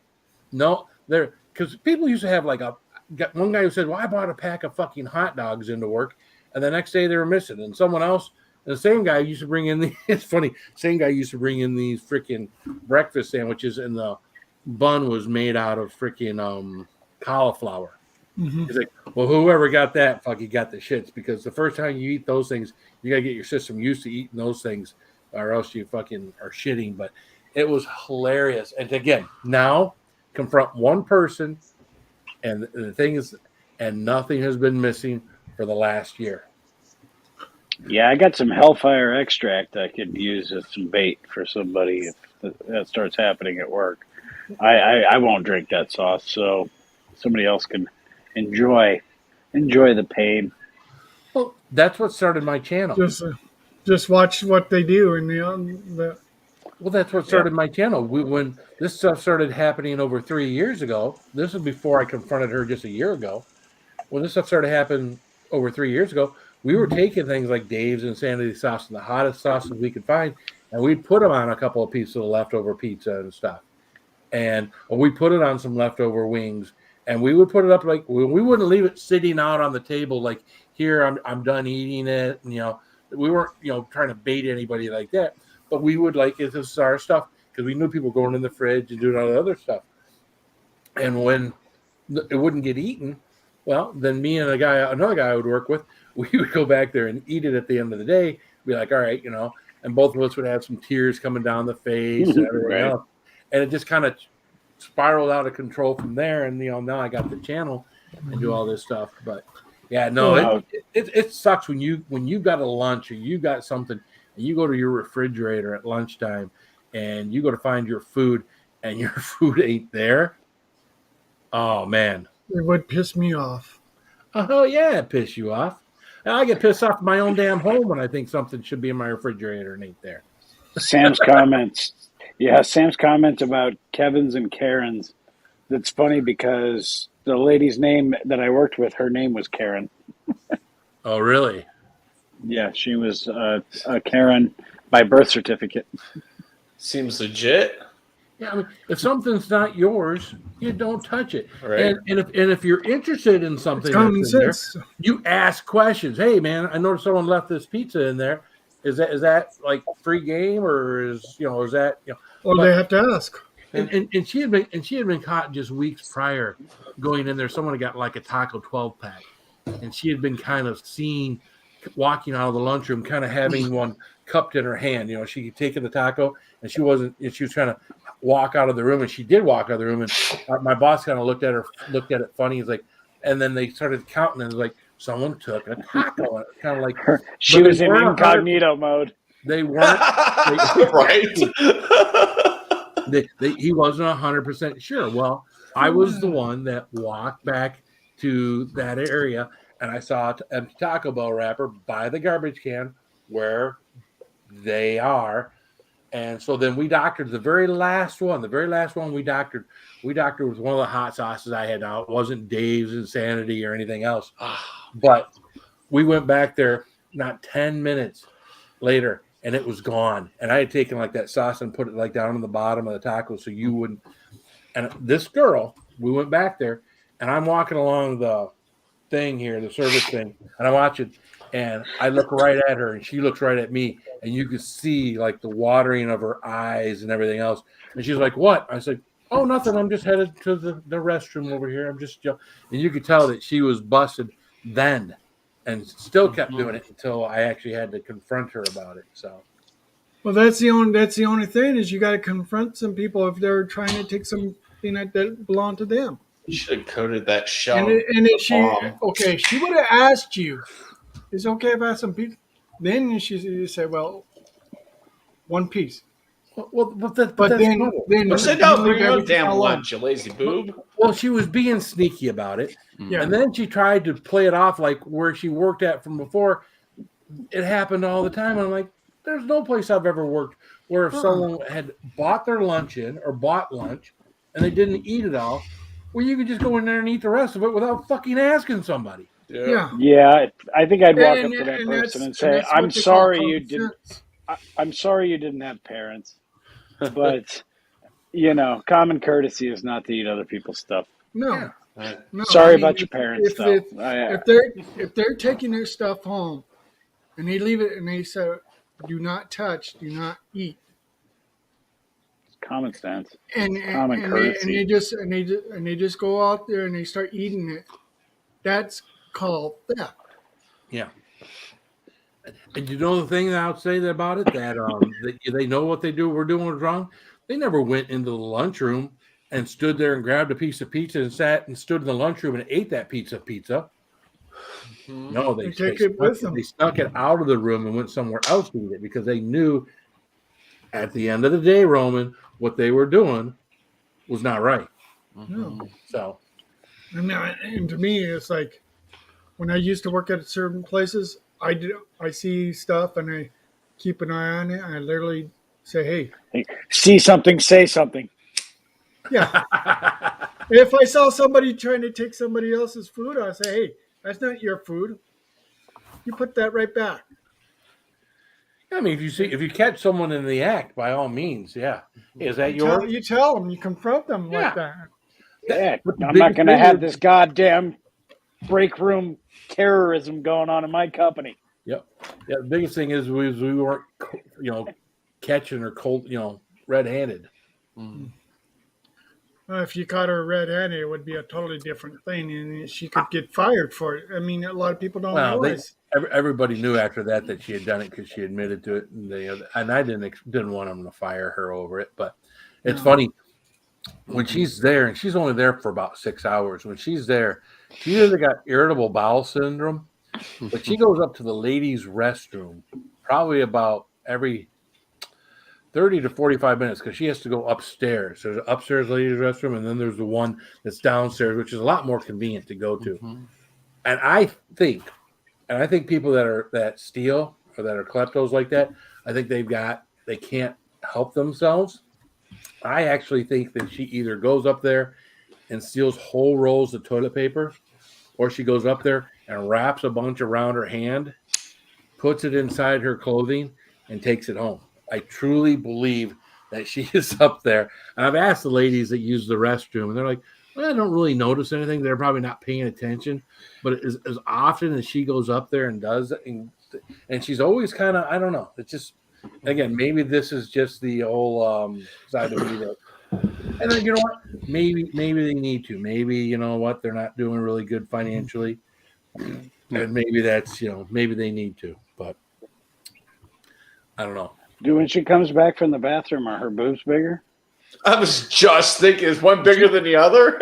No, because people used to have one guy who said, well, I bought a pack of fucking hot dogs into work, and the next day they were missing. And someone else, the same guy used to bring in it's funny, same guy used to bring in these freaking breakfast sandwiches, and the bun was made out of freaking cauliflower. Mm-hmm. He's like, well, whoever got that fucking got the shits, because the first time you eat those things, you got to get your system used to eating those things, or else you fucking are shitting. But it was hilarious. And again, now confront one person, and the thing is, and nothing has been missing for the last year. Yeah, I got some Hellfire extract I could use as some bait for somebody if that starts happening at work. I won't drink that sauce, so somebody else can enjoy the pain. Well, that's what started my channel. Just watch what they do, and well, that's what started my channel. When this stuff started happening over 3 years ago, this was before I confronted her just a year ago. When this stuff started happening over 3 years ago, we were taking things like Dave's Insanity sauce and the hottest sauces we could find, and we'd put them on a couple of pieces of leftover pizza and stuff. And we put it on some leftover wings, and we would put it up we wouldn't leave it sitting out on the table like, here, I'm done eating it. And, we weren't trying to bait anybody like that. But we would this is our stuff, because we knew people were going in the fridge and doing all the other stuff. And when it wouldn't get eaten, well, then me and another guy I would work with, we would go back there and eat it at the end of the day. Be like, all right, and both of us would have some tears coming down the face and everything else. And it just kind of spiraled out of control from there. And, now I got the channel and do all this stuff. But, yeah, no, it sucks when you got a lunch or you got something, and you go to your refrigerator at lunchtime and you go to find your food and your food ain't there. Oh, man. It would piss me off. Oh, yeah, it piss you off. I get pissed off at my own damn home when I think something should be in my refrigerator and ain't there. Sam's comments. Yeah, Sam's comments about Kevin's and Karen's. That's funny because the lady's name that I worked with, her name was Karen. Oh, really? Yeah, she was a Karen by birth certificate. Seems legit. Yeah, I mean, if something's not yours, you don't touch it. Right. And if you're interested in something, it's that's in there, you ask questions. Hey, man, I noticed someone left this pizza in there. Is that like free game, or is that Well, they have to ask. And she had been caught just weeks prior going in there. Someone had got like a Taco 12 pack, and she had been kind of seen walking out of the lunchroom, kind of having one cupped in her hand. She had taken the taco, and she was trying to walk out of the room, and she did walk out of the room. And my boss kind of looked at it funny. He's like, and then they started counting, and it was like, someone took a taco, kind of like She but they was in weren't 100 incognito mode. They weren't. Right. He wasn't 100% sure. Well, I was the one that walked back to that area, and I saw an empty Taco Bell wrapper by the garbage can where they are. And so then we doctored the very last one we doctored was one of the hot sauces I had. Now, it wasn't Dave's Insanity or anything else, but we went back there not 10 minutes later, and it was gone. And I had taken like that sauce and put it like down on the bottom of the taco so you wouldn't. And this girl, we went back there, and I'm walking along the thing here, the service thing, and I'm watching, and I look right at her, and she looks right at me, and you could see like the watering of her eyes and everything else. And she's like, "What?" I said, "Oh, nothing. I'm just headed to the restroom over here. I'm just," and you could tell that she was busted then. And still kept doing it until I actually had to confront her about it. So, Well, that's the only thing is you got to confront some people if they're trying to take something that belonged to them. You should have coated that shell. She would have asked you, "Is it okay if I have some pizza?" Then you say, "Well, one piece." but Then Well, sit you down, leave bring your own everything damn alone. lunch, you lazy boob. Well, she was being sneaky about it. Yeah. And then she tried to play it off like where she worked at from before. It happened all the time. I'm like, there's no place I've ever worked where if someone had bought their lunch in or bought lunch and they didn't eat it all, well, you could just go in there and eat the rest of it without fucking asking somebody. Yeah. Yeah, I think I'd walk up to that And person and that's say, what "I'm they call sorry common you didn't. sense. I'm sorry you didn't have parents, but common courtesy is not to eat other people's stuff. No. No, Sorry I mean, about your parents, though. If they're taking their stuff home and they leave it and they say, "Do not touch, do not eat," Common sense. and Common courtesy. they just go out there and they start eating it, that's called theft. Yeah. And you know the thing that I would say about it, that they know what we're doing was wrong. They never went into the lunchroom and stood there and grabbed a piece of pizza and sat and stood in the lunchroom and ate that pizza. No, they take it with them. They snuck it out of the room and went somewhere else to eat it because they knew at the end of the day, Roman, what they were doing was not right. No. So, And to me, it's like when I used to work at certain places, I see stuff and I keep an eye on it. And I literally say, "Hey, See something, say something." yeah." If I saw somebody trying to take somebody else's food, I say, "Hey, that's not your food. You put that right back." I mean, if you catch someone in the act, by all means, yeah. Is that yours? You tell them, you confront them Yeah. like that. Yeah, But the I'm big not going to thing have is- this goddamn break room terrorism going on in my company. Yep. Yeah. The biggest thing is we weren't, catching her cold, red-handed. If you caught her red-handed, it would be a totally different thing, and she could get fired for it. I mean, a lot of people don't Well, realize. everybody knew after that she had done it because she admitted to it, and I didn't want them to fire her over it. But it's funny when she's there, and she's only there for about 6 hours. When she's there, she either got irritable bowel syndrome, but she goes up to the ladies' restroom probably about every 30 to 45 minutes because she has to go upstairs. There's an upstairs ladies' restroom, and then there's the one that's downstairs, which is a lot more convenient to go to. And I think people that steal or that are kleptos like that, I think they can't help themselves. I actually think that she either goes up there and steals whole rolls of toilet paper, or she goes up there and wraps a bunch around her hand, puts it inside her clothing, and takes it home. I truly believe that she is up there. And I've asked the ladies that use the restroom, and they're like, "Well, I don't really notice anything. They're probably not paying attention." But as often as she goes up there and does it, and she's always kind of, I don't know. It's just, again, maybe this is just the whole side of me that, and then, you know what? Maybe they need to. Maybe, you know what? They're not doing really good financially. And maybe that's, maybe they need to. But I don't know. When she comes back from the bathroom, are her boobs bigger? I was just thinking, is one bigger than the other?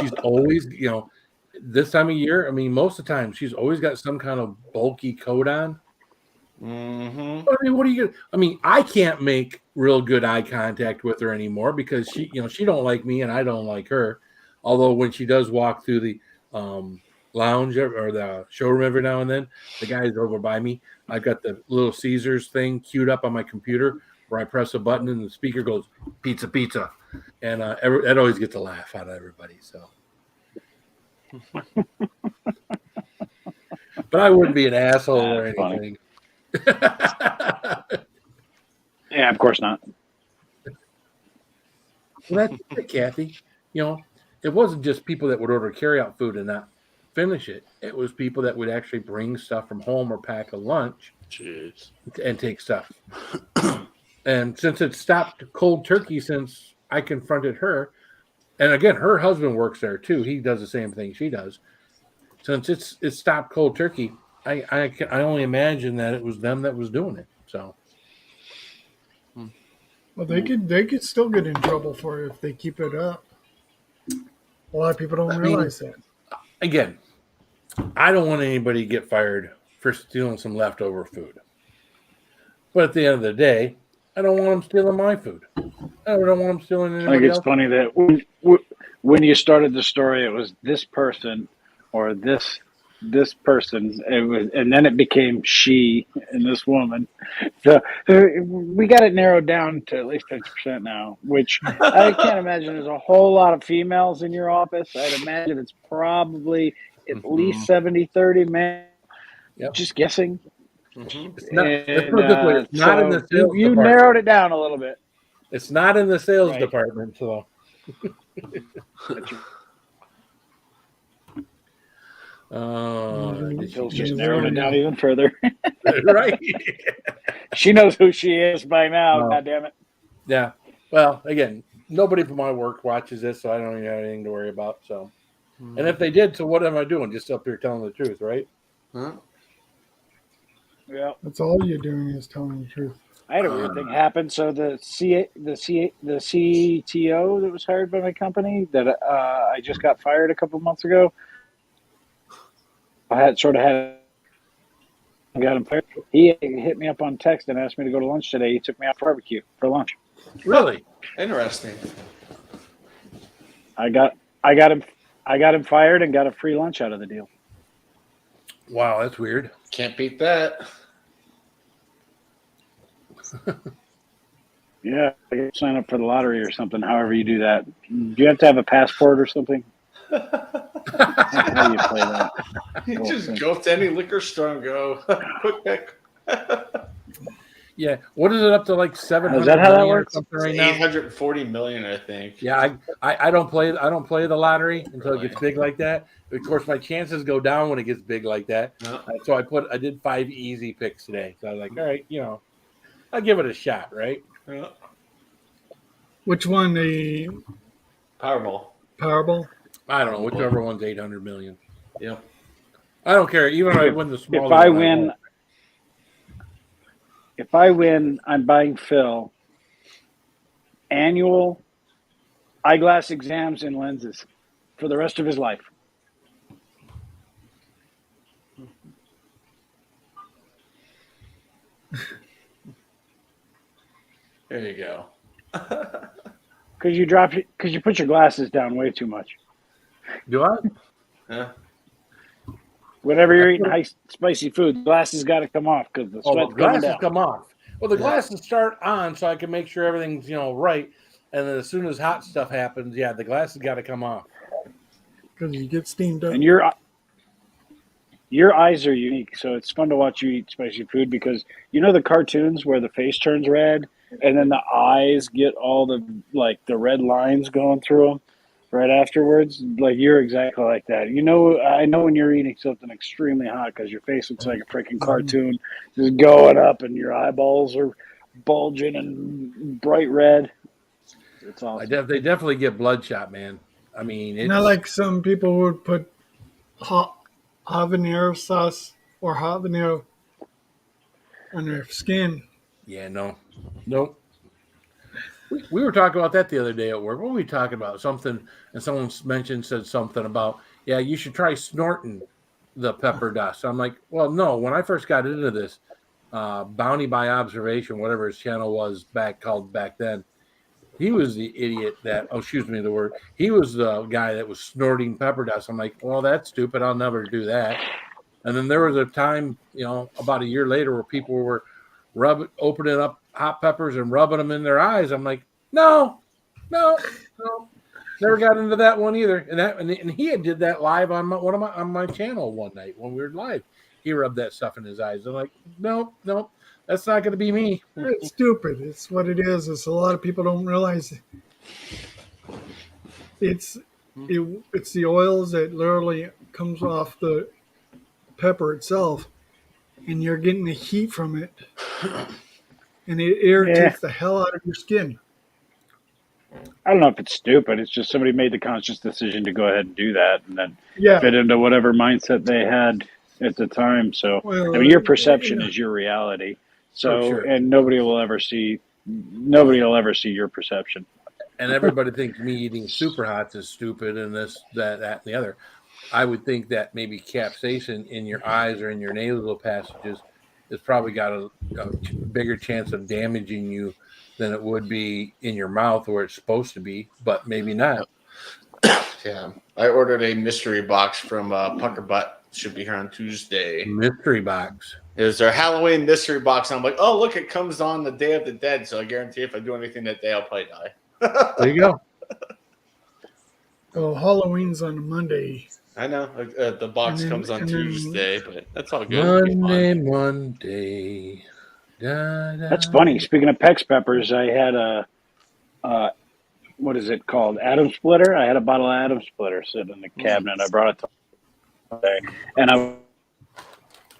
She's always, this time of year, I mean, most of the time she's always got some kind of bulky coat on. Mm-hmm. I mean, what are you gonna? I mean, I can't make real good eye contact with her anymore because she don't like me and I don't like her. Although when she does walk through the lounge or the showroom every now and then, the guy's over by me. I've got the little Caesars thing queued up on my computer where I press a button and the speaker goes pizza, pizza, and that always gets a laugh out of everybody. So, but I wouldn't be an asshole or That's funny. anything. Yeah, of course not. Well, that's it, Kathy. It wasn't just people that would order carry-out food and not finish it. It was people that would actually bring stuff from home or pack a lunch Jeez. and take stuff. And since it stopped cold turkey since I confronted her, and again, her husband works there too. He does the same thing she does. Since it stopped cold turkey, I only imagine that it was them that was doing it. So, Well, they could still get in trouble for it if they keep it up. A lot of people don't realize that. again, I don't want anybody to get fired for stealing some leftover food. But at the end of the day, I don't want them stealing my food. I don't want them stealing I think anybody it's else. funny that when you started the story, it was this person or this person. It was, and then it became she and this woman. So we got it narrowed down to at least 50% now, which I can't imagine there's a whole lot of females in your office. I'd imagine it's probably at least 70-30 men. Yep. Just guessing. Mm-hmm. It's not, let's put it this way, it's not in the So sales you department. narrowed it down a little bit. It's not in the sales Right. department, so. Phil's just narrowed it down even further. Right? She knows who she is by now. No. God damn it. Yeah. Well, again, nobody from my work watches this, so I don't even have anything to worry about. So, and if they did, so what am I doing? Just up here telling the truth, right? Huh? Yeah. That's all you're doing is telling the truth. I had a weird thing happen. So the CTO that was hired by my company that I just got fired a couple months ago. Got him fired. He hit me up on text and asked me to go to lunch today. He took me out for barbecue for lunch. Really? Interesting. I got him fired and got a free lunch out of the deal. Wow, that's weird. Can't beat that. Yeah, I gotta sign up for the lottery or something. However you do that, do you have to have a passport or something? How do you play that? You just go to any liquor store and go, quick pick. Yeah. What is it up to, like 700 Is that how that million or works? something right now? 840 million, I think. Yeah, I don't play the lottery until it gets big like that. Of course, my chances go down when it gets big like that. Yeah. So I did 5 easy picks today. So I was like, all right, I'll give it a shot, right? Yeah. Which one? The Powerball. Powerball? I don't know, whichever one's 800 million. Yep. I don't care. Even if I win the smaller If I one, win, won't. I'm buying Phil annual eyeglass exams and lenses for the rest of his life. There you go. Because you put your glasses down way too much. Do I? Yeah. Whenever you're eating high spicy food, glasses got to come off because the Oh, the sweat's coming glasses down. come off. Well, the glasses start on so I can make sure everything's right. And then as soon as hot stuff happens, yeah, the glasses got to come off. Because you get steamed up. And your eyes are unique, so it's fun to watch you eat spicy food because the cartoons where the face turns red and then the eyes get all the red lines going through them right afterwards. Like you're exactly like that. I know when you're eating something extremely hot because your face looks like a freaking cartoon, just going up, and your eyeballs are bulging and bright red. It's awesome. They definitely get bloodshot, man. I mean, it's Not like some people would put hot habanero sauce or habanero on their skin. Yeah, no. Nope. We were talking about that the other day at work. What were we talking about? Something, and someone said something about, yeah, you should try snorting the pepper dust. I'm like, well, no. When I first got into this, Bounty by Observation, whatever his channel was back then, he was the idiot that, oh, excuse me, the word. He was the guy that was snorting pepper dust. I'm like, well, that's stupid. I'll never do that. And then there was a time, about a year later where people were opening up hot peppers and rubbing them in their eyes. I'm like, no. Never got into that one either. And he had did that live on my channel one night when we were live. He rubbed that stuff in his eyes. I'm like, no, that's not going to be me. It's stupid. It's what it is. It's a lot of people don't realize it. It's the oils that literally comes off the pepper itself, and you're getting the heat from it, and it irritates the hell out of your skin. I don't know if it's stupid. It's just somebody made the conscious decision to go ahead and do that, and then Yeah. fit into whatever mindset they had at the time. So, Well, I mean, your perception is your reality. So, For sure. and nobody will ever see your perception. And everybody thinks me eating super hots is stupid and this, that, and the other. I would think that maybe capsaicin in your eyes or in your nasal passages has probably got a bigger chance of damaging you than it would be in your mouth where it's supposed to be, but maybe not. Yeah, I ordered a mystery box from Pucker Butt. Should be here on Tuesday. Mystery box. It was their Halloween mystery box. And I'm like, oh, look, it comes on the Day of the Dead. So I guarantee if I do anything that day, I'll probably die. There you go. Oh, Halloween's on a Monday. I know. The box And then- comes on and then- Tuesday, but that's all good. It'll be fun. Monday. Da, da. That's funny. Speaking of Pex peppers, I had what is it called? Atom Splitter. I had a bottle of Atom Splitter sitting in the cabinet. I brought it today, and I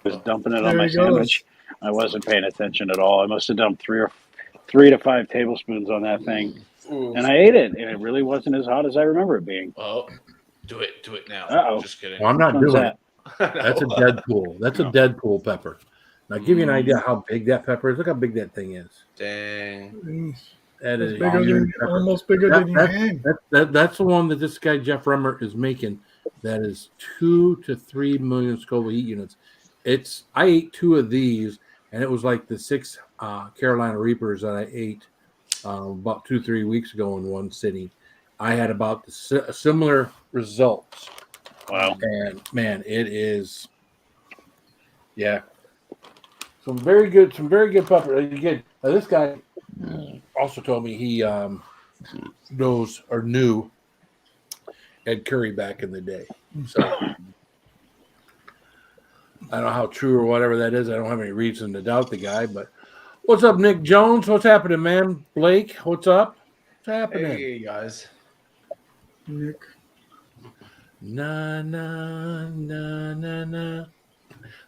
was dumping it on There my he goes. sandwich. I wasn't paying attention at all. I must have dumped 3 to 5 tablespoons on that thing, Ooh. and I ate it, and it really wasn't as hot as I remember it being. Well, do it now. Uh-oh. Just kidding. Well, I'm not Which one's doing that? it. That's a Deadpool. That's a Deadpool pepper. Now, give you an idea how big that pepper is. Look how big that thing is. Dang. That It's is bigger huge than, pepper. almost bigger than your hand. That's the one that this guy Jeff Remmer is making. That is 2 to 3 million Scoville heat units. I ate 2 of these, and it was like the 6 Carolina Reapers that I ate about 2-3 weeks ago in one sitting. I had about similar results. Wow. And man, it is, yeah. Some very good pepper. Again, this guy also told me he knows or knew Ed Curry back in the day. So I don't know how true or whatever that is. I don't have any reason to doubt the guy. But what's up, Nick Jones? What's happening, man? Blake, what's up? What's happening? Hey, guys. Nick. Na na na na na.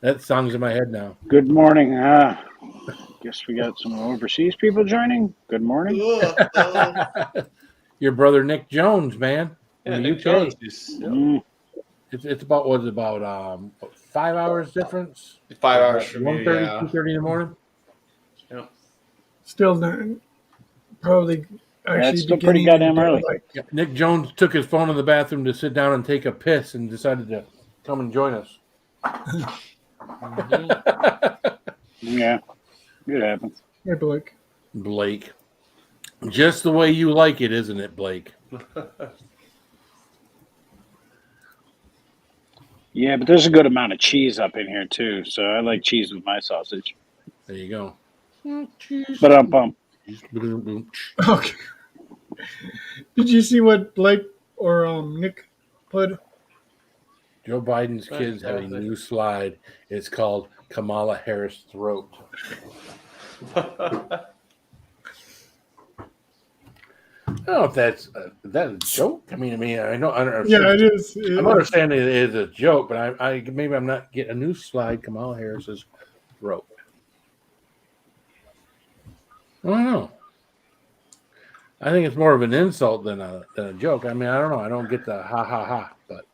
That song's in my head now. Good morning. Guess we got some overseas people joining. Good morning. Your brother Nick Jones, man. Yeah, in the Nick UK. Jones is It's about 5 hours difference? 5 hours for me. 1:30, Yeah. 2:30 in the morning. Still not, probably actually it's still pretty beginning goddamn early. like, Yep. Nick Jones took his phone in the bathroom to sit down and take a piss and decided to come and join us. Yeah, it happens. hey, Blake. Blake. Just the way you like it, isn't it, Blake? Yeah, but there's a good amount of cheese up in here too, so I like cheese with my sausage. There you go. But I'm pumped. Okay. Did you see what Blake or Nick put? Joe Biden's kids have a new slide. It's called Kamala Harris Throat. I don't know if that's a joke. I mean, I know. I don't know. Yeah, it is. I'm understanding it is a joke, but I maybe I'm not getting a new slide. Kamala Harris's throat. I don't know. I think it's more of an insult than a joke. I mean, I don't know. I don't get the ha ha ha, but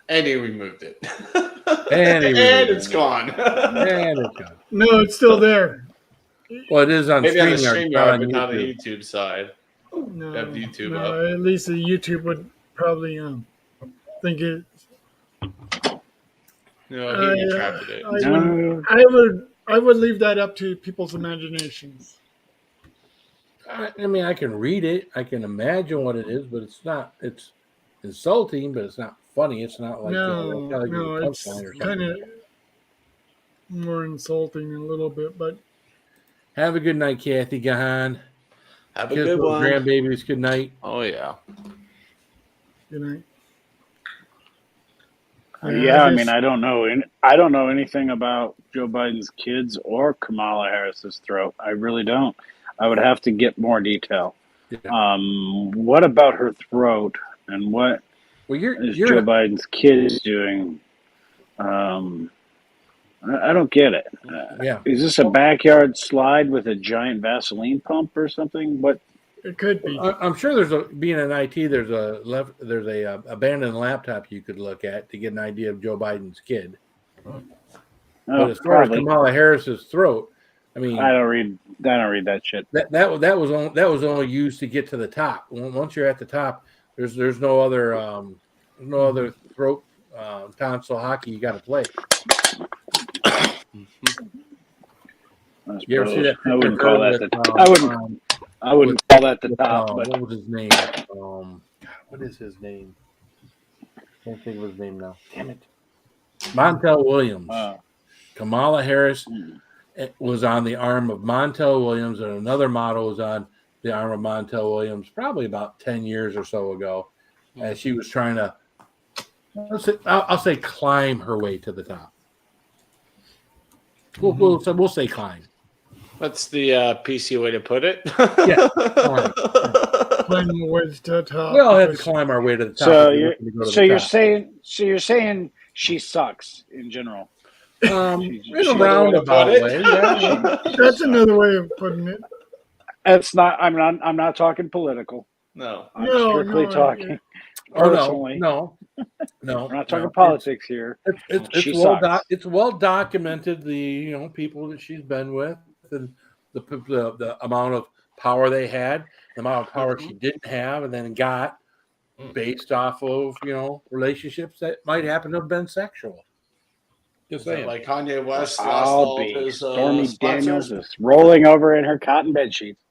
And he removed it. And he removed it's it. gone. and it's gone. No, it's still there. Well, it is on Maybe on the StreamYard, StreamYard, not on but not the YouTube. YouTube side. No, Have YouTube no, up. at least the YouTube would probably think it. No, he retracted it. No. I would leave that up to people's imaginations. I mean, I can read it. I can imagine what it is, but it's not. It's insulting, but it's not funny. It's not like No, telling you no, a it's punchline or kind something. of more insulting a little bit, but Have a good night, Kathy Gahan. Have a Kiss good those one. grandbabies good night. Oh yeah. you know. Yeah, I just- mean, I don't know anything about Joe Biden's kids or Kamala Harris's throat. I really don't. I would have to get more detail. Yeah. What about her throat, and what Well, is you're Joe Biden's kids doing? I don't get it. yeah. Is this a backyard slide with a giant Vaseline pump or something? What? It could be. I'm sure being in IT, there's a abandoned laptop you could look at to get an idea of Joe Biden's kid. But Oh, as far as probably. Kamala Harris's throat, I mean, I don't read that shit. that was only used to get to the top. Once you're at the top, there's no other throat tonsil hockey you got to play. I You ever see that? I wouldn't picture call that with, the. I wouldn't call that the top. But what was his name? What is his name? Can't think of his name now. Damn it. Montel Williams. Kamala Harris was on the arm of Montel Williams, and another model was on the arm of Montel Williams probably about 10 years or so ago. And she was trying to, I'll say climb her way to the top. We'll say climb. That's the PC way to put it. Yeah. Climb the way to the top. We all have to climb our way to the top. So if we're you're looking to go to so the you're top. saying she sucks in general. In a Another roundabout way to way. put it. Yeah. That's another way of putting it. It's not. I'm not talking political. No. I'm No, strictly no, talking Oh, personally. no. We're not talking no. politics here. She sucks. It's well documented the people that she's been with and the amount of power they had, the amount of power she didn't have and then got based off of relationships that might happen to have been sexual. Just saying. Like Kanye West lost I'll all be of his Stormy Daniels sponsors. is rolling over in her cotton bed sheets.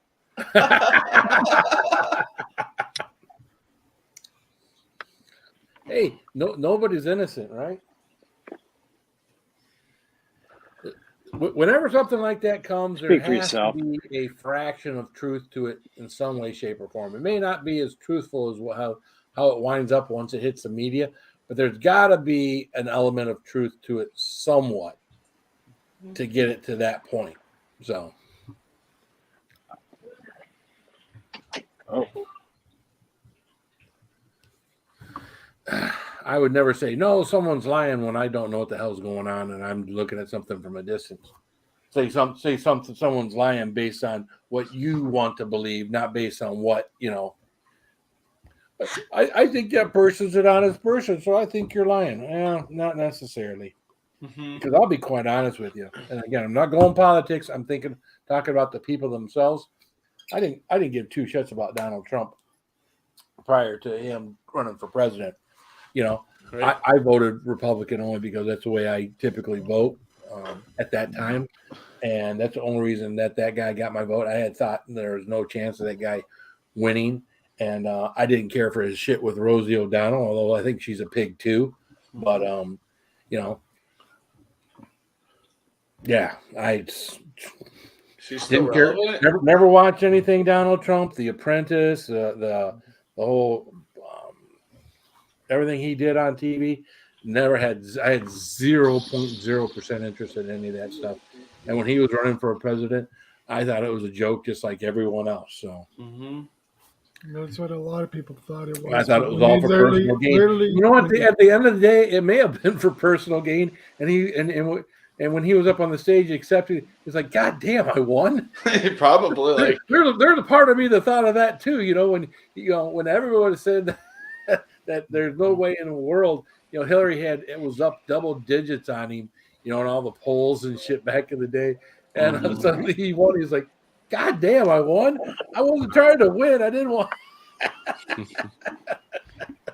Hey, nobody's innocent, right? Whenever something like that comes, there Speak for has yourself. to be a fraction of truth to it in some way, shape, or form. It may not be as truthful as how it winds up once it hits the media, but there's got to be an element of truth to it somewhat to get it to that point. So, I would never say, no, someone's lying when I don't know what the hell's going on and I'm looking at something from a distance. Say something, someone's lying based on what you want to believe, not based on what, I think that person's an honest person, so I think you're lying. Not necessarily. Because I'll be quite honest with you. And again, I'm not going politics. I'm talking about the people themselves. I didn't give two shits about Donald Trump prior to him running for president. Right. I voted Republican only because that's the way I typically vote at that time. And that's the only reason that guy got my vote. I had thought there was no chance of that guy winning. And I didn't care for his shit with Rosie O'Donnell, although I think she's a pig too. But, yeah, She's still didn't care. relevant. Never watched anything Donald Trump, The Apprentice, the whole everything he did on TV. I had 0.0% interest in any of that stuff. And when he was running for president, I thought it was a joke, just like everyone else. So That's what a lot of people thought it was. I thought it was When all he for literally- personal gain. literally- At the end of the day, it may have been for personal gain. And when he was up on the stage accepting, he's like, God damn, I won. Probably like There's a part of me that thought of that too. When everyone said that there's no way in the world, Hillary it was up double digits on him, in all the polls and shit back in the day. And suddenly he won. He's like, God damn, I won. I wasn't trying to win. I didn't want.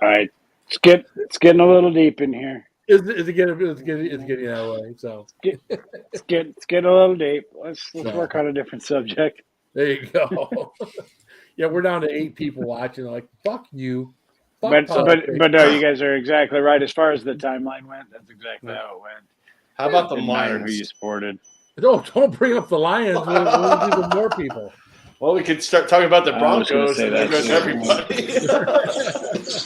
All right, it's getting a little deep in here. It's getting that way. So It's getting a little deep. Let's No. work on a different subject. there you go. Yeah, we're down to 8 people watching. Like, fuck you. Fuck But politics. no, you guys are exactly right. As far as the timeline went, that's exactly how it went. How about the Didn't matter who you Lions? supported. Don't bring up the Lions. We'll lose even more people. Well, we could start talking about the I was gonna Broncos say and that there goes too. everybody.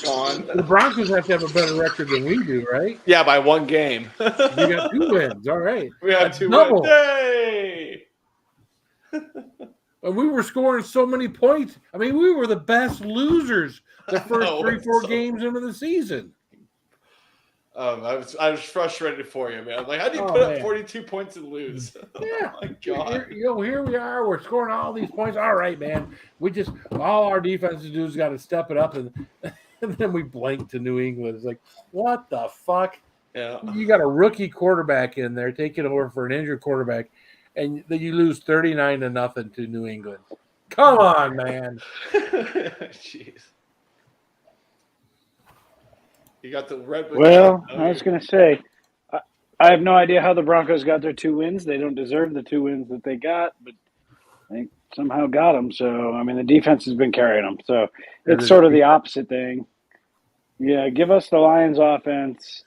Gone. The Broncos have to have a better record than we do, right? Yeah, by 1 game. We got 2 wins. All right. We had That's 2 double. wins. Yay! And we were scoring so many points. I mean, we were the best losers the first know, 3-4 so- games into the season. I was frustrated for you, man. I'm like, how do you Oh, put up man. 42 points and lose? Yeah. Oh my God. Here we are. We're scoring all these points. All right, man. All our defenses do is got to step it up, and then we blank to New England. It's like, what the fuck? Yeah. You got a rookie quarterback in there taking over for an injured quarterback, and then you lose 39-0 to New England. Come on, man. Jeez. You got the red. Well, I was going to say, I have no idea how the Broncos got their 2 wins. They don't deserve the 2 wins that they got, but they somehow got them. So, I mean, the defense has been carrying them. So it's sort of the opposite thing. Yeah, give us the Lions offense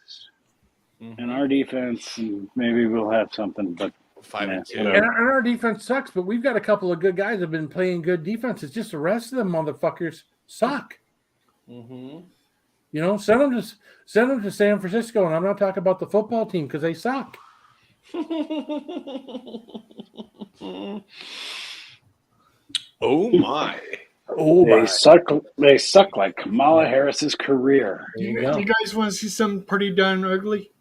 and our defense, and maybe we'll have something. But 5-2. whatever. And our defense sucks, but we've got a couple of good guys that have been playing good defense. It's just the rest of them motherfuckers suck. Mm-hmm. You know, send them to San Francisco, and I'm not talking about the football team because they suck. Oh my! Oh They my! suck. They suck like Kamala Harris's career. There You, you go. you guys want to see something pretty darn ugly?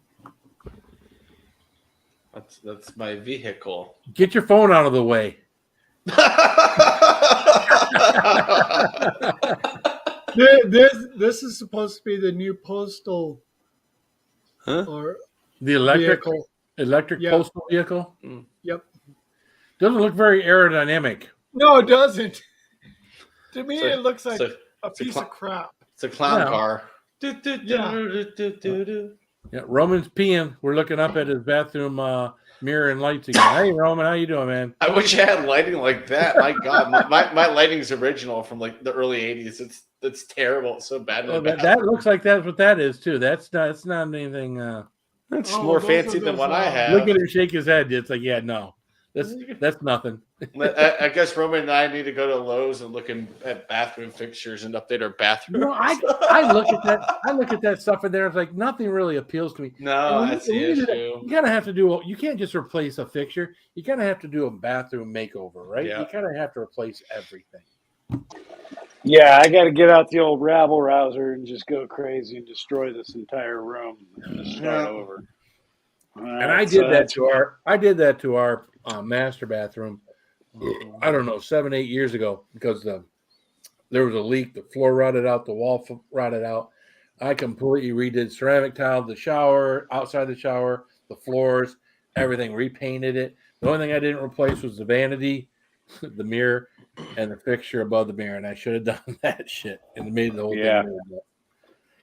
That's my vehicle. Get your phone out of the way. This is supposed to be the new postal Huh? or The electric vehicle. Yeah. postal vehicle Yep. doesn't look very aerodynamic. No, it doesn't. To me, It's a- it looks like it's a it's a piece cl- of crap. It's a clown Yeah. car. Yeah, Roman's peeing. We're looking up at his bathroom mirror and lights again. Hey, Roman, how you doing, man? I wish I had lighting like that. My God, my lighting's original from like the early '80s. It's terrible. It's so bad. Oh, that looks like that's what that is too. That's not. It's not anything. It's Oh, more those fancy are than those, what I have. Look at him shake his head. It's like, yeah, no, that's nothing. I guess Roman and I need to go to Lowe's and look at bathroom fixtures and update our bathroom. You know, I look at that. I look at that stuff in there. It's like nothing really appeals to me. No, And that's when the you do that, issue. You kind of have to do. You can't just replace a fixture. You kind of have to do a bathroom makeover, right? Yeah. You kind of have to replace everything. Yeah, I got to get out the old rabble rouser and just go crazy and destroy this entire room and just start over. And I did that to our master bathroom. I don't know, 7-8 years ago, because there was a leak. The floor rotted out, the wall rotted out. I completely redid ceramic tile, the shower, outside the shower, the floors, everything, repainted it. The only thing I didn't replace was the vanity, the mirror, and the fixture above the mirror. And I should have done that shit and made the whole Yeah. thing.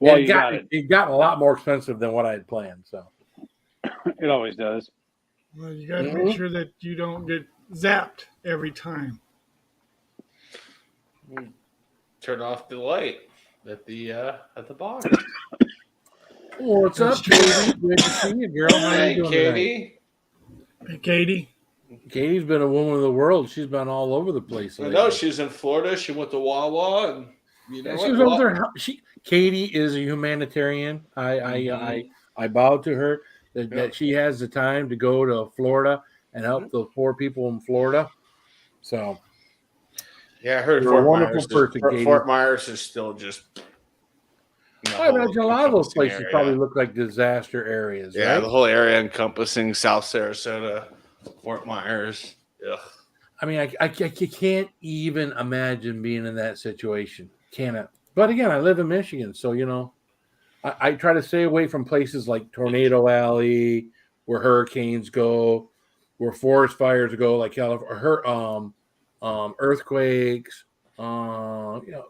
Well, And you got it. it got a lot more expensive than what I had planned. So It always does. Well, you got to Mhm. make sure that you don't get zapped every time. Turn off the light at the bar. what's up, Katie? Good to see you, girl. How Hey, you doing tonight? Katie. Hey, Katie. Katie's been a woman of the world. She's been all over the place. I lately. know she's in Florida. She went to Wawa, and you know Yeah, what? she was over there. Katie is a humanitarian. I bow to her that she has the time to go to Florida and help the poor people in Florida. So Yeah, I heard You're a Fort wonderful Myers. person, Katie. Fort Myers is still just. I imagine a lot of those places area. probably look like disaster areas. Yeah, right? the whole area encompassing South Sarasota, Fort Myers. Ugh. I mean, I can't even imagine being in that situation. Cannot. But again, I live in Michigan, so you know, I try to stay away from places like Tornado Alley, where hurricanes go, where forest fires go, like California, earthquakes. You know,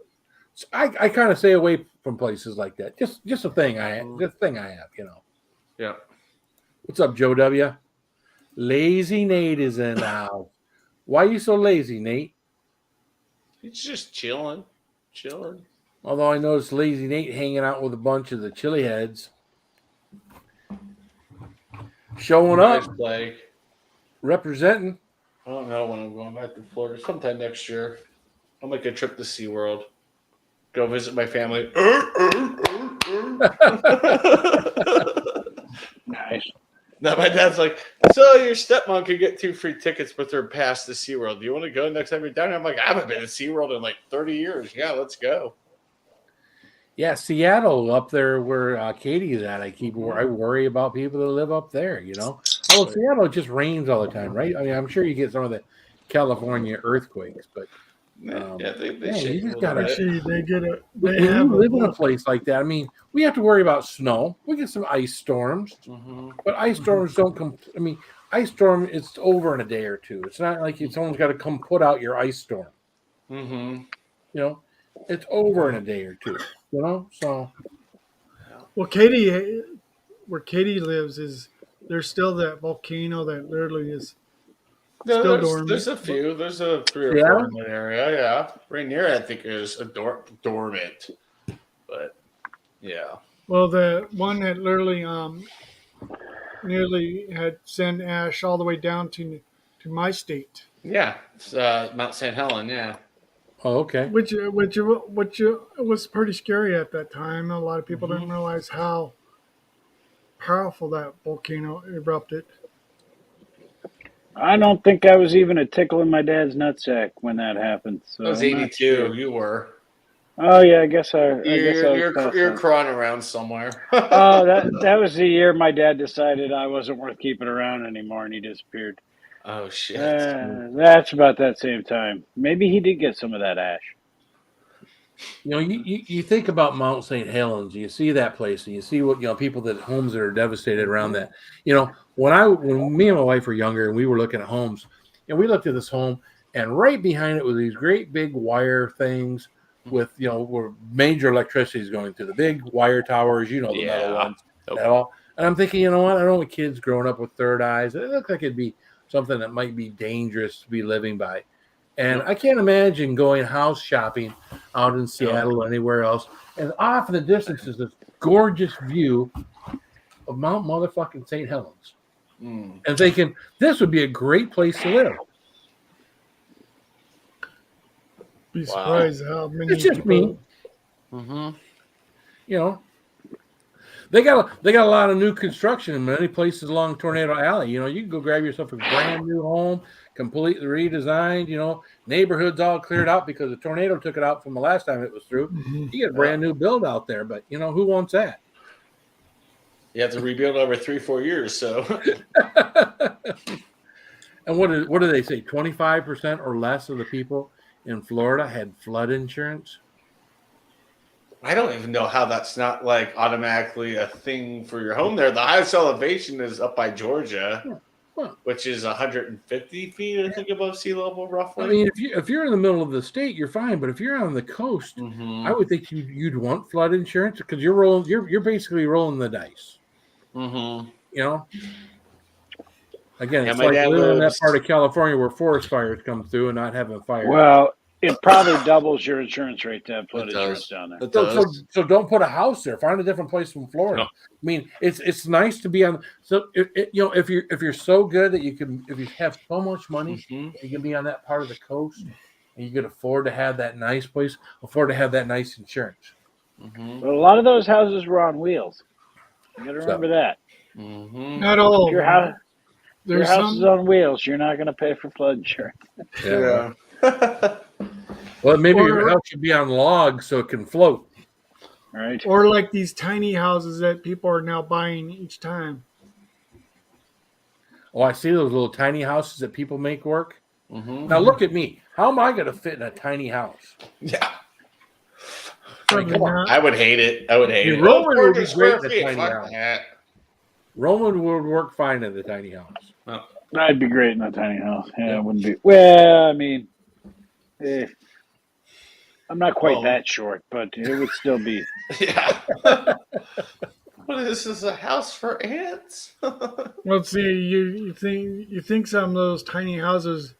I kind of stay away from places like that. Just a thing I have, you know. Yeah. What's up, Joe W? Lazy Nate is in now. Why are you so lazy, Nate? He's just chilling. Although I noticed Lazy Nate hanging out with a bunch of the chili heads. Showing Nice up, play. representing. I don't know when I'm going back to Florida. Sometime next year. I'll make a trip to SeaWorld. Go visit my family. Nice. Now my dad's like, so your stepmom could get 2 free tickets with her pass to SeaWorld. Do you want to go next time you're down? I'm like, I haven't been to SeaWorld in like 30 years. Yeah, let's go. Yeah, Seattle up there where Katie's at. I worry about people that live up there, you know. Oh, Seattle just rains all the time, right? I mean, I'm sure you get some of the California earthquakes, but Yeah, they man, shake you a just little gotta- bit. Actually, they get a. when They have you live in a a. place like that, I mean, we have to worry about snow. We get some ice storms, Mhm. but ice storms don't come. I mean, ice storm it's over in a day or two. It's not like someone's got to come put out your ice storm. Mhm. You know, it's over in a day or two. You know, so Well, where Katie lives is there's still that volcano that literally is No, still there's dormant. a few. There's a 3 or Yeah? 4 in that area. Yeah, Rainier I think is a dormant, but yeah. Well, the one that literally nearly had sent ash all the way down to my state, Yeah, it's, Mount St. Helen. Yeah. oh, okay. which was pretty scary at that time. A lot of people didn't realize how powerful that volcano erupted. I don't think I was even a tickle in my dad's nutsack when that happened. So That was I'm not 82. sure. You were. Oh yeah, I guess I was You're past you're that. crawling around somewhere. Oh, that was the year my dad decided I wasn't worth keeping around anymore, and he disappeared. Oh shit. That's about that same time. Maybe he did get some of that ash. You know, you think about Mount St. Helens, you see that place, and you see what people that homes that are devastated around that. You know, when me and my wife were younger and we were looking at homes, and we looked at this home, and right behind it was these great big wire things with where major electricity is going through the big wire towers, the metal ones. Nope. And all. And I'm thinking, you know what? I don't want kids growing up with third eyes. It looks like it'd be something that might be dangerous to be living by. And I can't imagine going house shopping out in Seattle or anywhere else. And off in the distance is this gorgeous view of Mount motherfucking St. Helens. Mm. And thinking, this would be a great place to live. Be surprised how many It's just people. me. Mm-hmm. You know. They got a lot of new construction in many places along Tornado Alley. You can go grab yourself a brand new home, completely redesigned. Neighborhoods all cleared out because the tornado took it out from the last time it was through. Mhm. You get a brand new build out there, but who wants that? You have to rebuild over 3-4 years. So And what do they say? 25% or less of the people in Florida had flood insurance. I don't even know how that's not like automatically a thing for your home there. The highest elevation is up by Georgia, which is 150 feet, I think, above sea level, roughly. I mean, if you're in the middle of the state, you're fine. But if you're on the coast, Mhm. I would think you'd want flood insurance because you're basically rolling the dice. Mhm. Again, Yeah, it's my like dad living in that lives- part of California where forest fires come through and not having fire. Well, it probably doubles your insurance rate to have flood It insurance does. down there. It So does. don't put a house there. Find a different place from Florida. No. I mean, it's nice to be on. So if you're so good that if you have so much money, Mhm. you can be on that part of the coast, and you can afford to have that nice place, afford to have that nice insurance. Mhm. But a lot of those houses were on wheels. You got to remember that. Mhm. Not all. If your of them. house, your There's house is some. on wheels, you're not going to pay for flood insurance. Yeah. Well, maybe Or- your house should be on logs so it can float. Right? Or like these tiny houses that people are now buying each time. Oh, I see those little tiny houses that people make work. Mhm. Now look at me. How am I going to fit in a tiny house? Yeah. Probably come on. not. I would hate it. I would hate Hey, it. Roman would be 400 great in square a feet. tiny Fuck house. that. Roman would work fine in the tiny house. I'd be great in a tiny house. Yeah, it wouldn't be. Well, I mean, I'm not quite Oh. that short, but it would still be. Yeah. What is this? A house for ants? Well, see, you think some of those tiny houses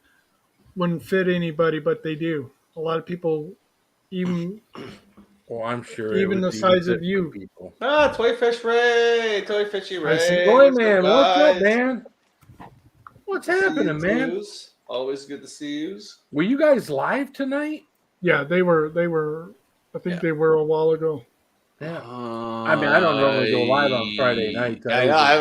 wouldn't fit anybody, but they do. A lot of people, even Well, I'm sure Even the size of you. people. Toy Fish Ray, Toy Fishy I Ray. see. Boy, What's up, man, what's up, guys? man? What's See you happening, man? twos. Always good to see you. Were you guys live tonight? Yeah, they were. I think Yeah. they were a while ago. Yeah. I mean, I don't normally go live on Friday night. I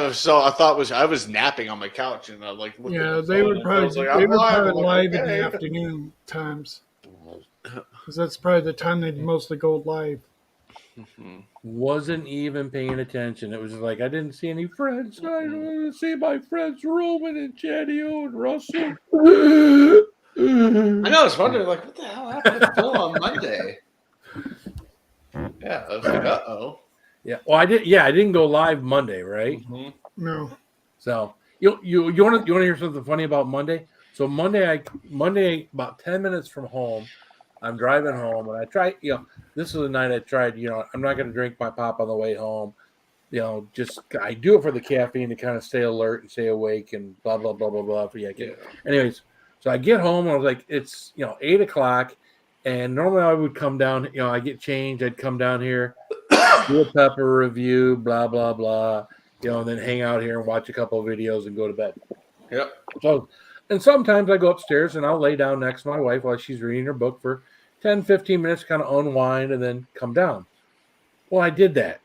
was napping on my couch and I like looked at Yeah, my they phone were and I probably was like, they I'm were live. probably I'm like, live in okay. the afternoon times, because that's probably the time they mostly go live. Wasn't even paying attention. It was like I didn't see any friends. I don't want to see my friends Roman and Chanio and Russell. I know. I was wondering, like, what the hell happened to Phil on Monday? Yeah, I was like, uh-oh. Yeah. Well, I did. Yeah, I didn't go live Monday, right? Mhm. No, So you want to hear something funny about Monday? So Monday about 10 minutes from home, I'm driving home and I try. This is the night I tried. I'm not going to drink my pop on the way home. Just I do it for the caffeine to kind of stay alert and stay awake and blah blah blah blah blah. Yeah. Anyways, so I get home and I was like, it's 8:00, and normally I would come down. I get changed. I'd come down here, do a pepper review, blah blah blah. And then hang out here and watch a couple of videos and go to bed. Yep. So, and sometimes I go upstairs and I'll lay down next to my wife while she's reading her book for 10, 15 minutes, kind of unwind and then come down. Well, I did that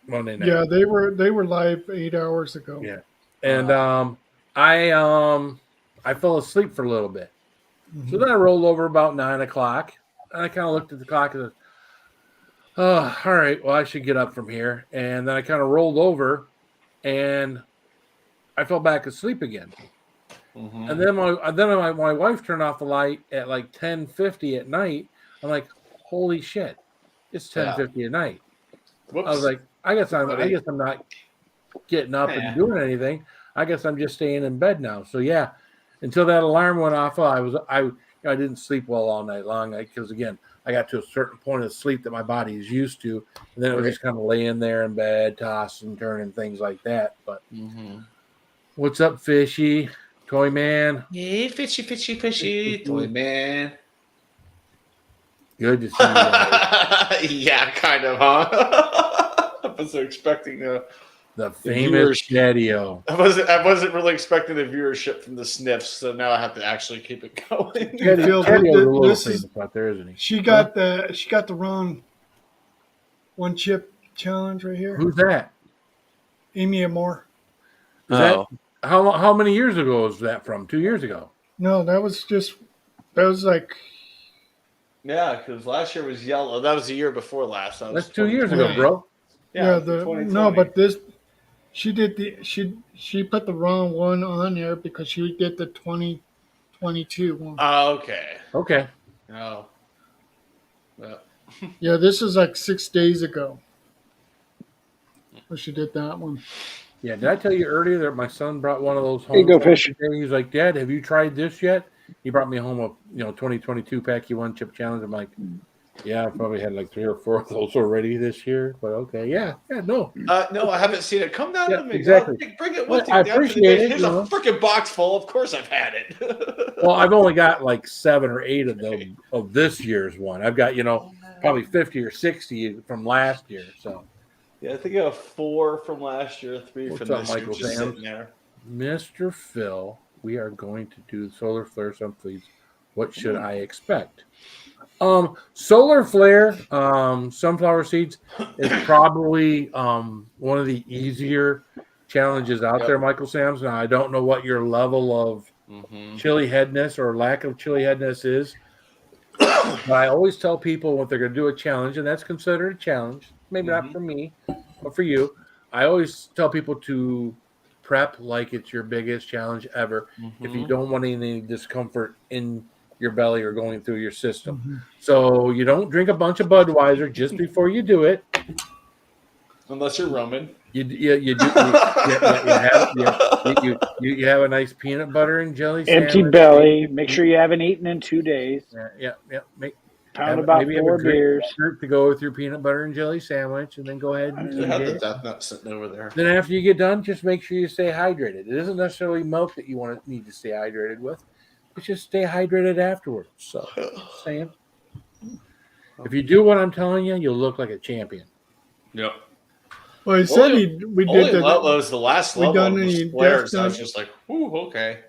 Monday night. yeah, they were live 8 hours ago. Yeah. And I fell asleep for a little bit. So then I rolled over about 9:00 and I kind of looked at the clock and said, oh, all right, well, I should get up from here. And then I kind of rolled over and I fell back asleep again. Mhm. And then my wife turned off the light at like 10:50 at night. I'm like, holy shit, it's 10:50 at night. Whoops. I was like, I guess I'm not getting up Yeah. and doing anything. I guess I'm just staying in bed now. So yeah, until that alarm went off, I didn't sleep well all night long because again, I got to a certain point of sleep that my body is used to, and then it was just kind of laying there in bed, tossing, turning, things like that. But what's up, Fishy? Toy Man? Hey, fishy, toy man. Good to see you guys. Yeah, kind of, huh? I wasn't expecting The famous Shadio. I wasn't really expecting the viewership from the sniffs, so now I have to actually keep it going. Phil, Shadio's a little this is- famous out there, isn't he? She got the wrong one chip challenge right here. Who's that? Amy Amore. Is that how many years ago was that from? 2 years ago. No, that was like Yeah, because last year was yellow. That was the year before last. That was That's 2 years ago, 2020. bro. yeah, 2020. but this she put the wrong one on there because she did the 2022 one. Oh, okay. Okay. Oh. Well, Yeah, this is like 6 days ago. When she did that one. Yeah, did I tell you earlier that my son brought one of those home? Here you go, Fish. He was like, Dad, have you tried this yet? He brought me home a 2022 Packy One Chip Challenge. I'm like, yeah, I probably had like 3 or 4 of those already this year. But okay, yeah, no. no, I haven't seen it. Come down Yeah, to me. exactly. Bring it Well, with you. I After the appreciate day. it, Here's you a know. freaking box full. Of course I've had it. Well, I've only got like 7 or 8 of them of this year's one. I've got probably 50 or 60 from last year. So, Yeah, I think I have 4 from last year, 3 What's from up, this year, Michael just Sam? sitting there. Mr. Phil, we are going to do solar flare sunfleas. What should I expect? Solar flare sunflower seeds is probably one of the easier challenges out Yep. there, Michael Sams. Now, I don't know what your level of chili headness or lack of chili headness is. But I always tell people when they're going to do a challenge, and that's considered a challenge, maybe not for me, but for you, I always tell people to prep like it's your biggest challenge ever if you don't want any discomfort in your belly or going through your system. So you don't drink a bunch of Budweiser just before you do it. Unless you're Roman. You have a nice peanut butter and jelly Empty sandwich. belly. Make sure you haven't eaten in 2 days. Yeah. Pound about maybe have a 4 great beers. dessert to go with your peanut butter and jelly sandwich, and then go ahead and They eat have the it. death nut sitting over there. Then after you get done, just make sure you stay hydrated. It isn't necessarily milk that you need to stay hydrated with. It's just stay hydrated afterwards. So, just saying. If you do what I'm telling you, you'll look like a champion. Yep. Well, he said we Only did the Lutlows, the last we level done was the squares. death I was nut- just like, "Ooh, okay."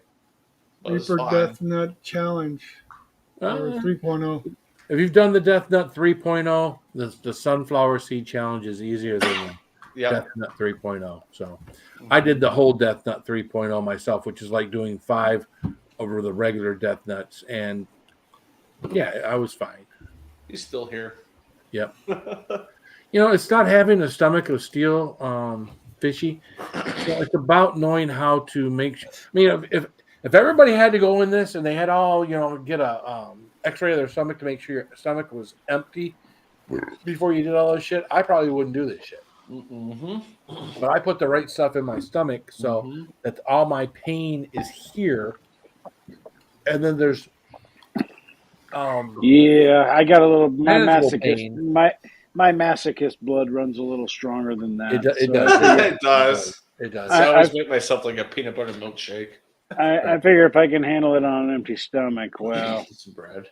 But it was Reaper fine. Death Nut Challenge or Uh, 3.0. if you've done the Death Nut 3.0, the Sunflower Seed Challenge is easier than Yep. Death Nut 3.0. So I did the whole Death Nut 3.0 myself, which is like doing 5 over the regular Death Nuts. And yeah, I was fine. He's still here. Yep. It's not having a stomach of steel, fishy. It's about knowing how to make sure. I mean, if everybody had to go in this and they had all, get a X-ray of their stomach to make sure your stomach was empty before you did all this shit, I probably wouldn't do this shit. Mm-hmm. But I put the right stuff in my stomach so that all my pain is here, and then there's Yeah, I got a little my manageable masochist pain. my masochist blood runs a little stronger than that. It does. It does. It does. So I I- always make myself like a peanut butter milkshake. I figure if I can handle it on an empty stomach, well, Some bread.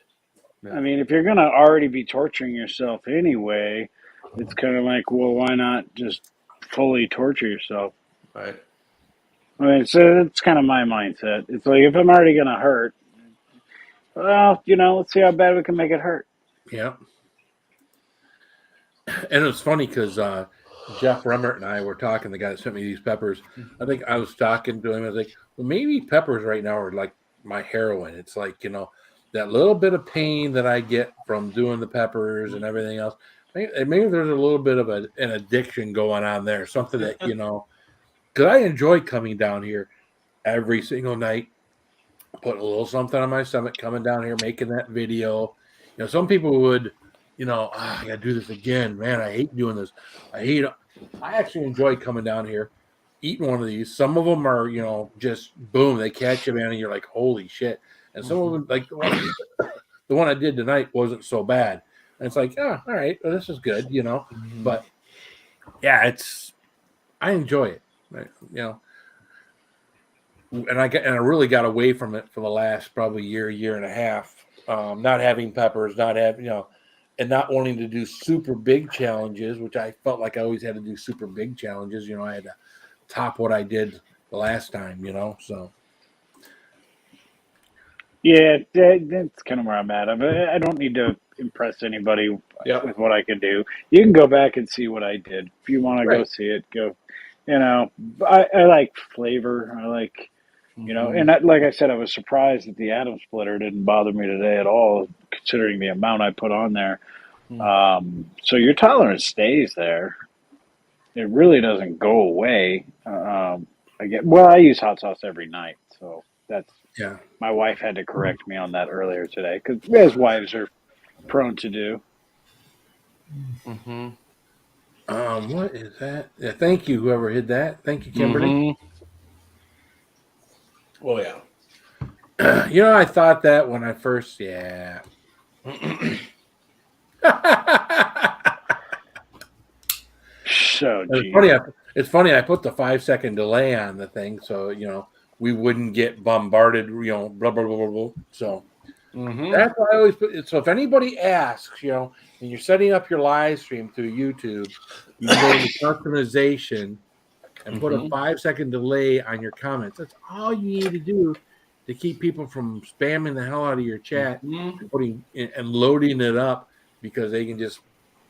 I mean, if you're gonna already be torturing yourself anyway, it's kind of like, well, why not just fully torture yourself? Right. I mean, so it's kind of my mindset. It's like if I'm already gonna hurt, well, let's see how bad we can make it hurt. Yeah. And it's funny because Jeff Remmert and I were talking, the guy that sent me these peppers. I think I was talking to him. I was like, well, maybe peppers right now are like my heroin. It's like, that little bit of pain that I get from doing the peppers and everything else. Maybe there's a little bit of an addiction going on there. Something that, because I enjoy coming down here every single night, putting a little something on my stomach, coming down here, making that video. Some people would, I gotta do this again. Man, I hate doing this. I actually enjoy coming down here, eating one of these. Some of them are, just boom, they catch you, man, and you're like, holy shit. And some of them, like the one I did tonight, wasn't so bad. And it's like, all right, well, this is good, But yeah, I enjoy it, right? And I really got away from it for the last probably year and a half. Not having peppers, not having, and not wanting to do super big challenges, which I felt like I always had to do super big challenges. I had to top what I did the last time, so. Yeah, that's kind of where I'm at. I don't need to impress anybody with what I can do. You can go back and see what I did. If you want to go see it, go. I like flavor. I like, and like I said, I was surprised that the atom splitter didn't bother me today at all, considering the amount I put on there. So your tolerance stays there. It really doesn't go away. I use hot sauce every night, so that's. Yeah. My wife had to correct me on that earlier today, because as wives are prone to do. Mm-hmm. What is that? Yeah, thank you, whoever hid that. Thank you, Kimberly. Well, yeah. I thought that when I first, yeah. So It's funny. I put the 5-second delay on the thing, so we wouldn't get bombarded. Blah blah blah blah blah. So that's why I always put it. So if anybody asks, and you're setting up your live stream through YouTube, you go to customization and put a 5-second delay on your comments. That's all you need to do to keep people from spamming the hell out of your chat and putting and loading it up, because they can just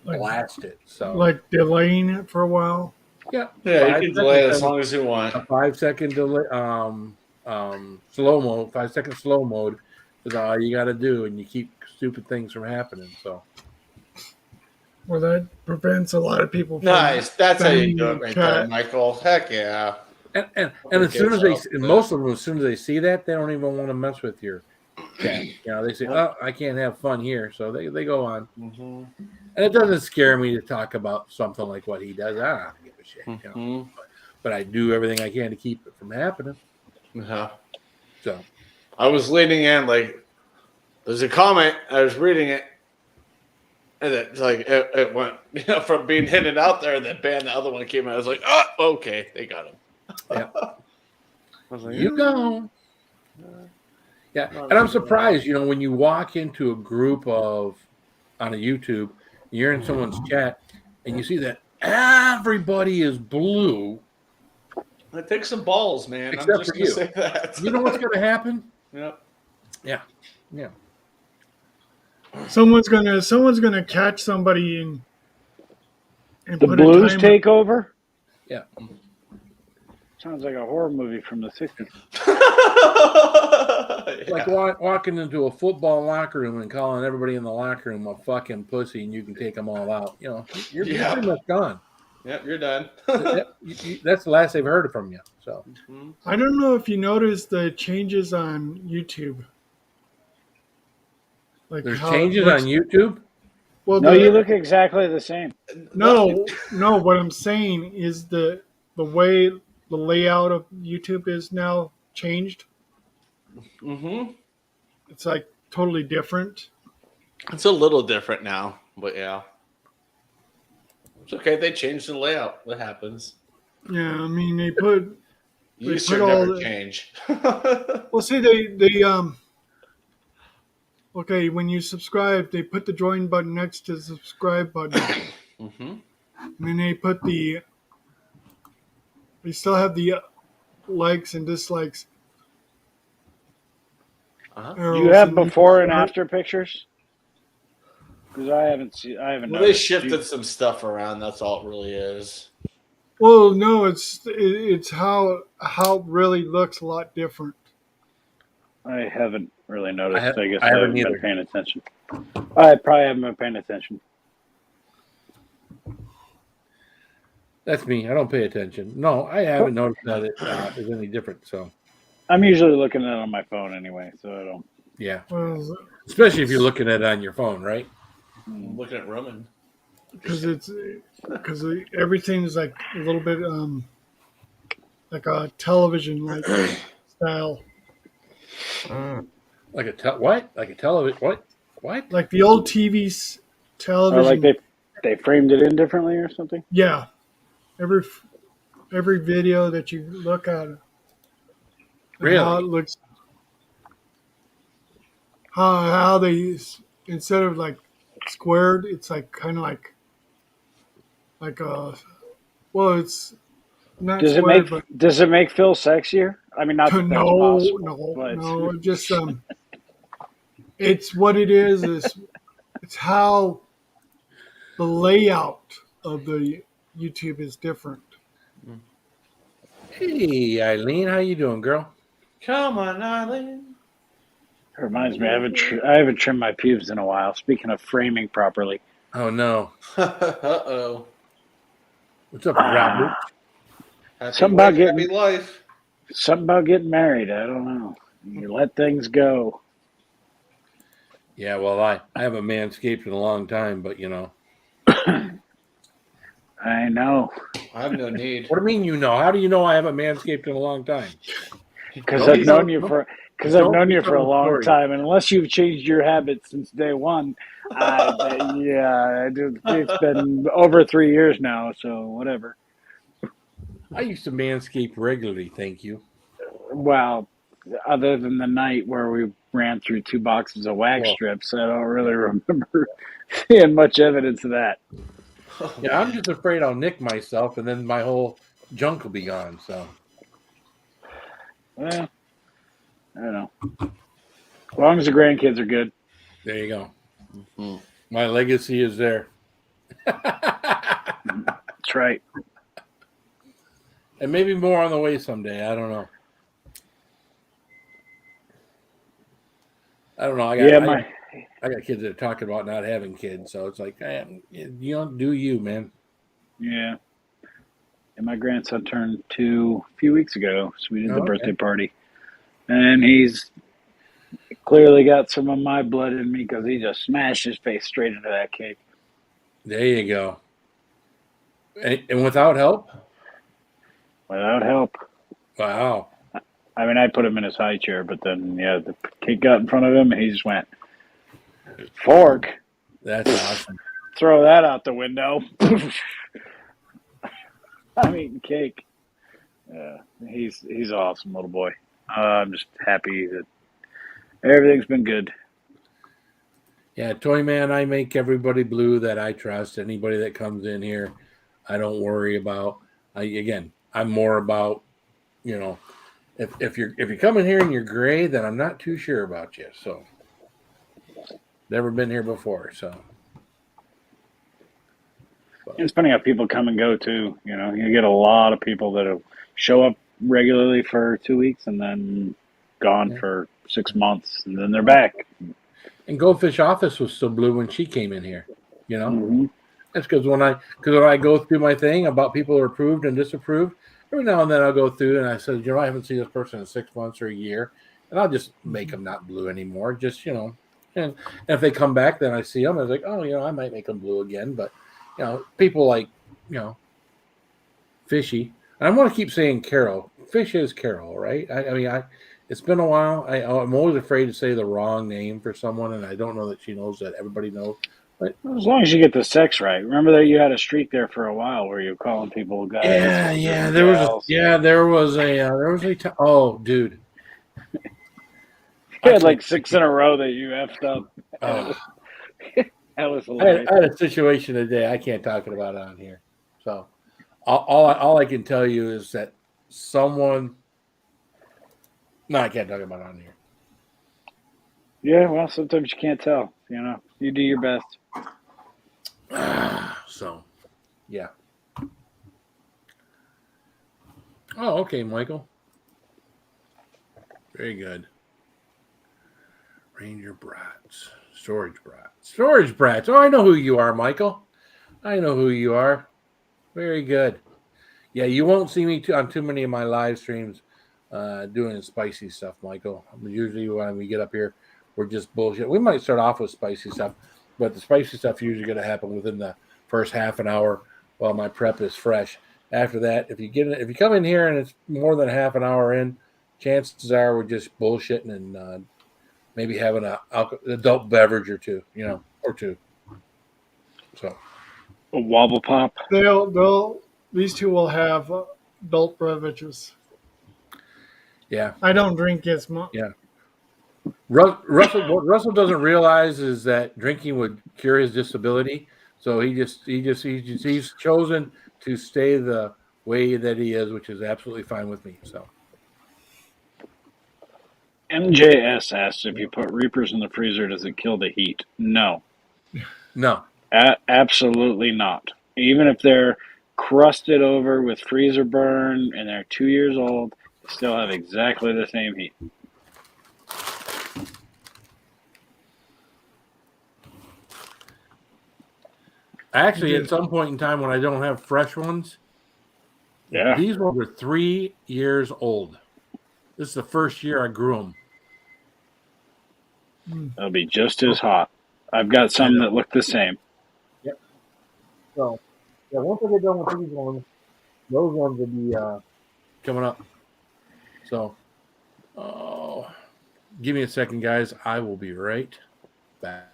blast it. So Like delaying it for a while. yeah, Yeah, you can delay it as long as you want. a 5-second delay, slow mode, 5-second slow mode is all you got to do, and you keep stupid things from happening. So, Well, that prevents a lot of people from Nice. That's how you do it spamming right chat. there, Michael. Heck yeah. and as soon as most of them, as soon as they see that, they don't even want to mess with your chat. They say, "Oh, I can't have fun here," so they go on. And it doesn't scare me to talk about something like what he does. I don't give a shit, but I do everything I can to keep it from happening. So I was leaning in, like, there's a comment. I was reading it, And it's like it went, from being hidden out there, and then bam, the other one came out. I was like, oh, okay, they got him. Yeah. I was like, You go. Yeah, and I'm surprised, when you walk into a group on a YouTube, you're in someone's chat, and you see that everybody is blue. It takes some balls, man. Except I'm just for gonna you. say that. You know what's going to happen? Yep. Yeah, yeah. Someone's gonna catch somebody and The put Blues a timer. take over. Yeah. Sounds like a horror movie from the 60s. Like walking into a football locker room and calling everybody in the locker room a fucking pussy, and you can take them all out. You're Yeah. pretty much gone. Yep, you're done. That's the last they've heard from you. So I don't know if you noticed the changes on YouTube. Like there's how it changes looks- on YouTube. Well, No, you look exactly the same. no. What I'm saying is the way the layout of YouTube is now changed. Mm-hmm. It's like totally different. It's a little different now, but yeah. It's okay. They changed the layout. What happens? Yeah, I mean they put. You They used put to all never the- change. Well, see, they okay, when you subscribe, they put the join button next to the subscribe button, Mm-hmm. and then they still have the likes and dislikes. Uh-huh. arrows, You have and before and after pictures? Because I haven't Well, they noticed. shifted some stuff around. That's all it really is. Well, no, it's how it really looks a lot different. I haven't really noticed. I guess I I haven't haven't either. been paying attention. I probably haven't been paying attention. That's me. I don't pay attention. No, I haven't noticed that it is any different. So I'm usually looking at it on my phone anyway, so I don't. yeah, Well, especially if you're looking at it on your phone, right? I'm looking at Roman. because everything's like a little bit like a television like style, Like what? Like a television? What? What? like the old TV's Or television. like they framed it in differently or something. Yeah, every video that you look at, and Really? how it looks, how they instead of like squared, it's like kind of like a it's not Does it squared, make Does it make Phil sexier? I mean, not that that's no, possible, but- no, just it's what it is it's how the layout of the YouTube is different. Hey, Eileen, how you doing, girl? Come on, Eileen. It reminds me, I haven't trimmed my pubes in a while. Speaking of framing properly, Oh no, Uh-oh. what's up, Robert? Happy Something about wife, getting- happy life. something about getting married. I don't know. You let things go. Yeah, well, I haven't manscaped in a long time, but I know I have no need. What do you mean? How do you know I haven't manscaped in a long time? because No, I've you known don't- you for because don't I've known you for a tell the long story. time, and unless you've changed your habits since day one, it's been over 3 years now. So whatever. I used to manscape regularly. Thank you. Well, other than the night where we ran through 2 boxes of wax Well- strips, I don't really remember seeing much evidence of that. Yeah, I'm just afraid I'll nick myself, and then my whole junk will be gone. So Well, I don't know. As long as the grandkids are good. there you go. Mhm. My legacy is there. That's right. And maybe more on the way someday. I don't know. I got kids that are talking about not having kids, so it's like, you don't do you, man. Yeah. And my grandson turned 2 a few weeks ago, so we did the Oh, okay. birthday party. And he's clearly got some of my blood in me because he just smashed his face straight into that cake. There you go. And without help? Without help. Wow. I mean, I put him in his high chair, but then, the cake got in front of him, and he just went, fork. That's awesome. Throw that out the window. I'm eating cake. Yeah, he's awesome, little boy. I'm just happy that everything's been good. Yeah, Toy Man, I make everybody blue that I trust. Anybody that comes in here, I don't worry about. I'm more about, if you're coming here and you're gray, then I'm not too sure about you. So, never been here before, so. It's funny how people come and go too. You get a lot of people that show up regularly for 2 weeks and then gone for 6 months, and then they're back. And Goldfish Office was still blue when she came in here. Mm-hmm. That's because when I go through my thing about people who are approved and disapproved, every now and then I'll go through and I said, I haven't seen this person in 6 months or a year, and I'll just make them not blue anymore. Just and if they come back, then I see them. I was like, I might make them blue again, but people like Fishy. And I want to keep saying Carol. Fish is Carol, right? It's been a while. I'm always afraid to say the wrong name for someone, and I don't know that she knows that everybody knows. But as long as you get the sex right. Remember that you had a streak there for a while where you were calling people guys. There was a time. Oh, dude. You had like 6 in a row that you effed up. That was hilarious. I had a situation today I can't talk about on here. So all I can tell you is that someone. No, I can't talk about it on here. Yeah, well, sometimes you can't tell. You do your best. So, yeah. Oh, okay, Michael. Very good. Ranger Brats. Storage Brats. Oh, I know who you are, Michael. I know who you are. Very good. Yeah, you won't see me on too many of my live streams doing spicy stuff, Michael. Usually when we get up here, we're just bullshit. We might start off with spicy stuff, but the spicy stuff usually going to happen within the first half an hour while my prep is fresh. After that, if you come in here and it's more than half an hour in, chances are we're just bullshitting and maybe having an adult beverage or two, or two. So a wobble pop. These two will have adult beverages. Yeah, I don't drink as much. Yeah, what Russell doesn't realize is that drinking would cure his disability. So he's chosen to stay the way that he is, which is absolutely fine with me. So. MJS asks if you put Reapers in the freezer, does it kill the heat? No. Absolutely not. Even if they're crusted over with freezer burn and they're 2 years old, they still have exactly the same heat. Actually, at some point in time when I don't have fresh ones, these ones are 3 years old. This is the first year I grew them. They'll be just as hot. I've got some that look the same. Yep. So, once I get done with these ones, those ones will be coming up. So, give me a second, guys. I will be right back.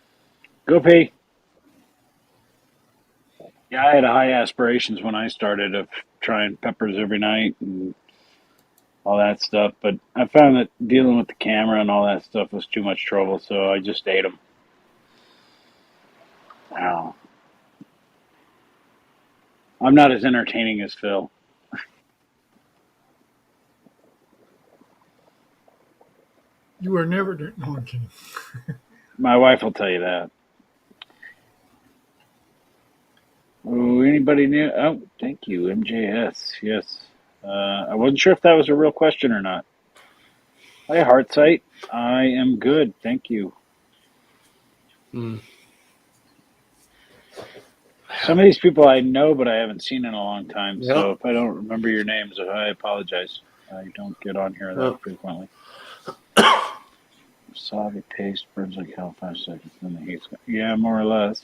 Go pee. Yeah, I had high aspirations when I started of trying peppers every night and all that stuff, but I found that dealing with the camera and all that stuff was too much trouble, so I just ate them. Wow. I'm not as entertaining as Phil. You are never. No, I'm kidding. My wife will tell you that. Oh, anybody new? Oh, thank you, MJS. Yes. I wasn't sure if that was a real question or not. Hi, Heartsight. I am good. Thank you. Some of these people I know, but I haven't seen in a long time. Yep. So if I don't remember your names, I apologize. I don't get on here that frequently. Wasabi paste burns like hell 5 seconds, then the heat's gone. Yeah, more or less.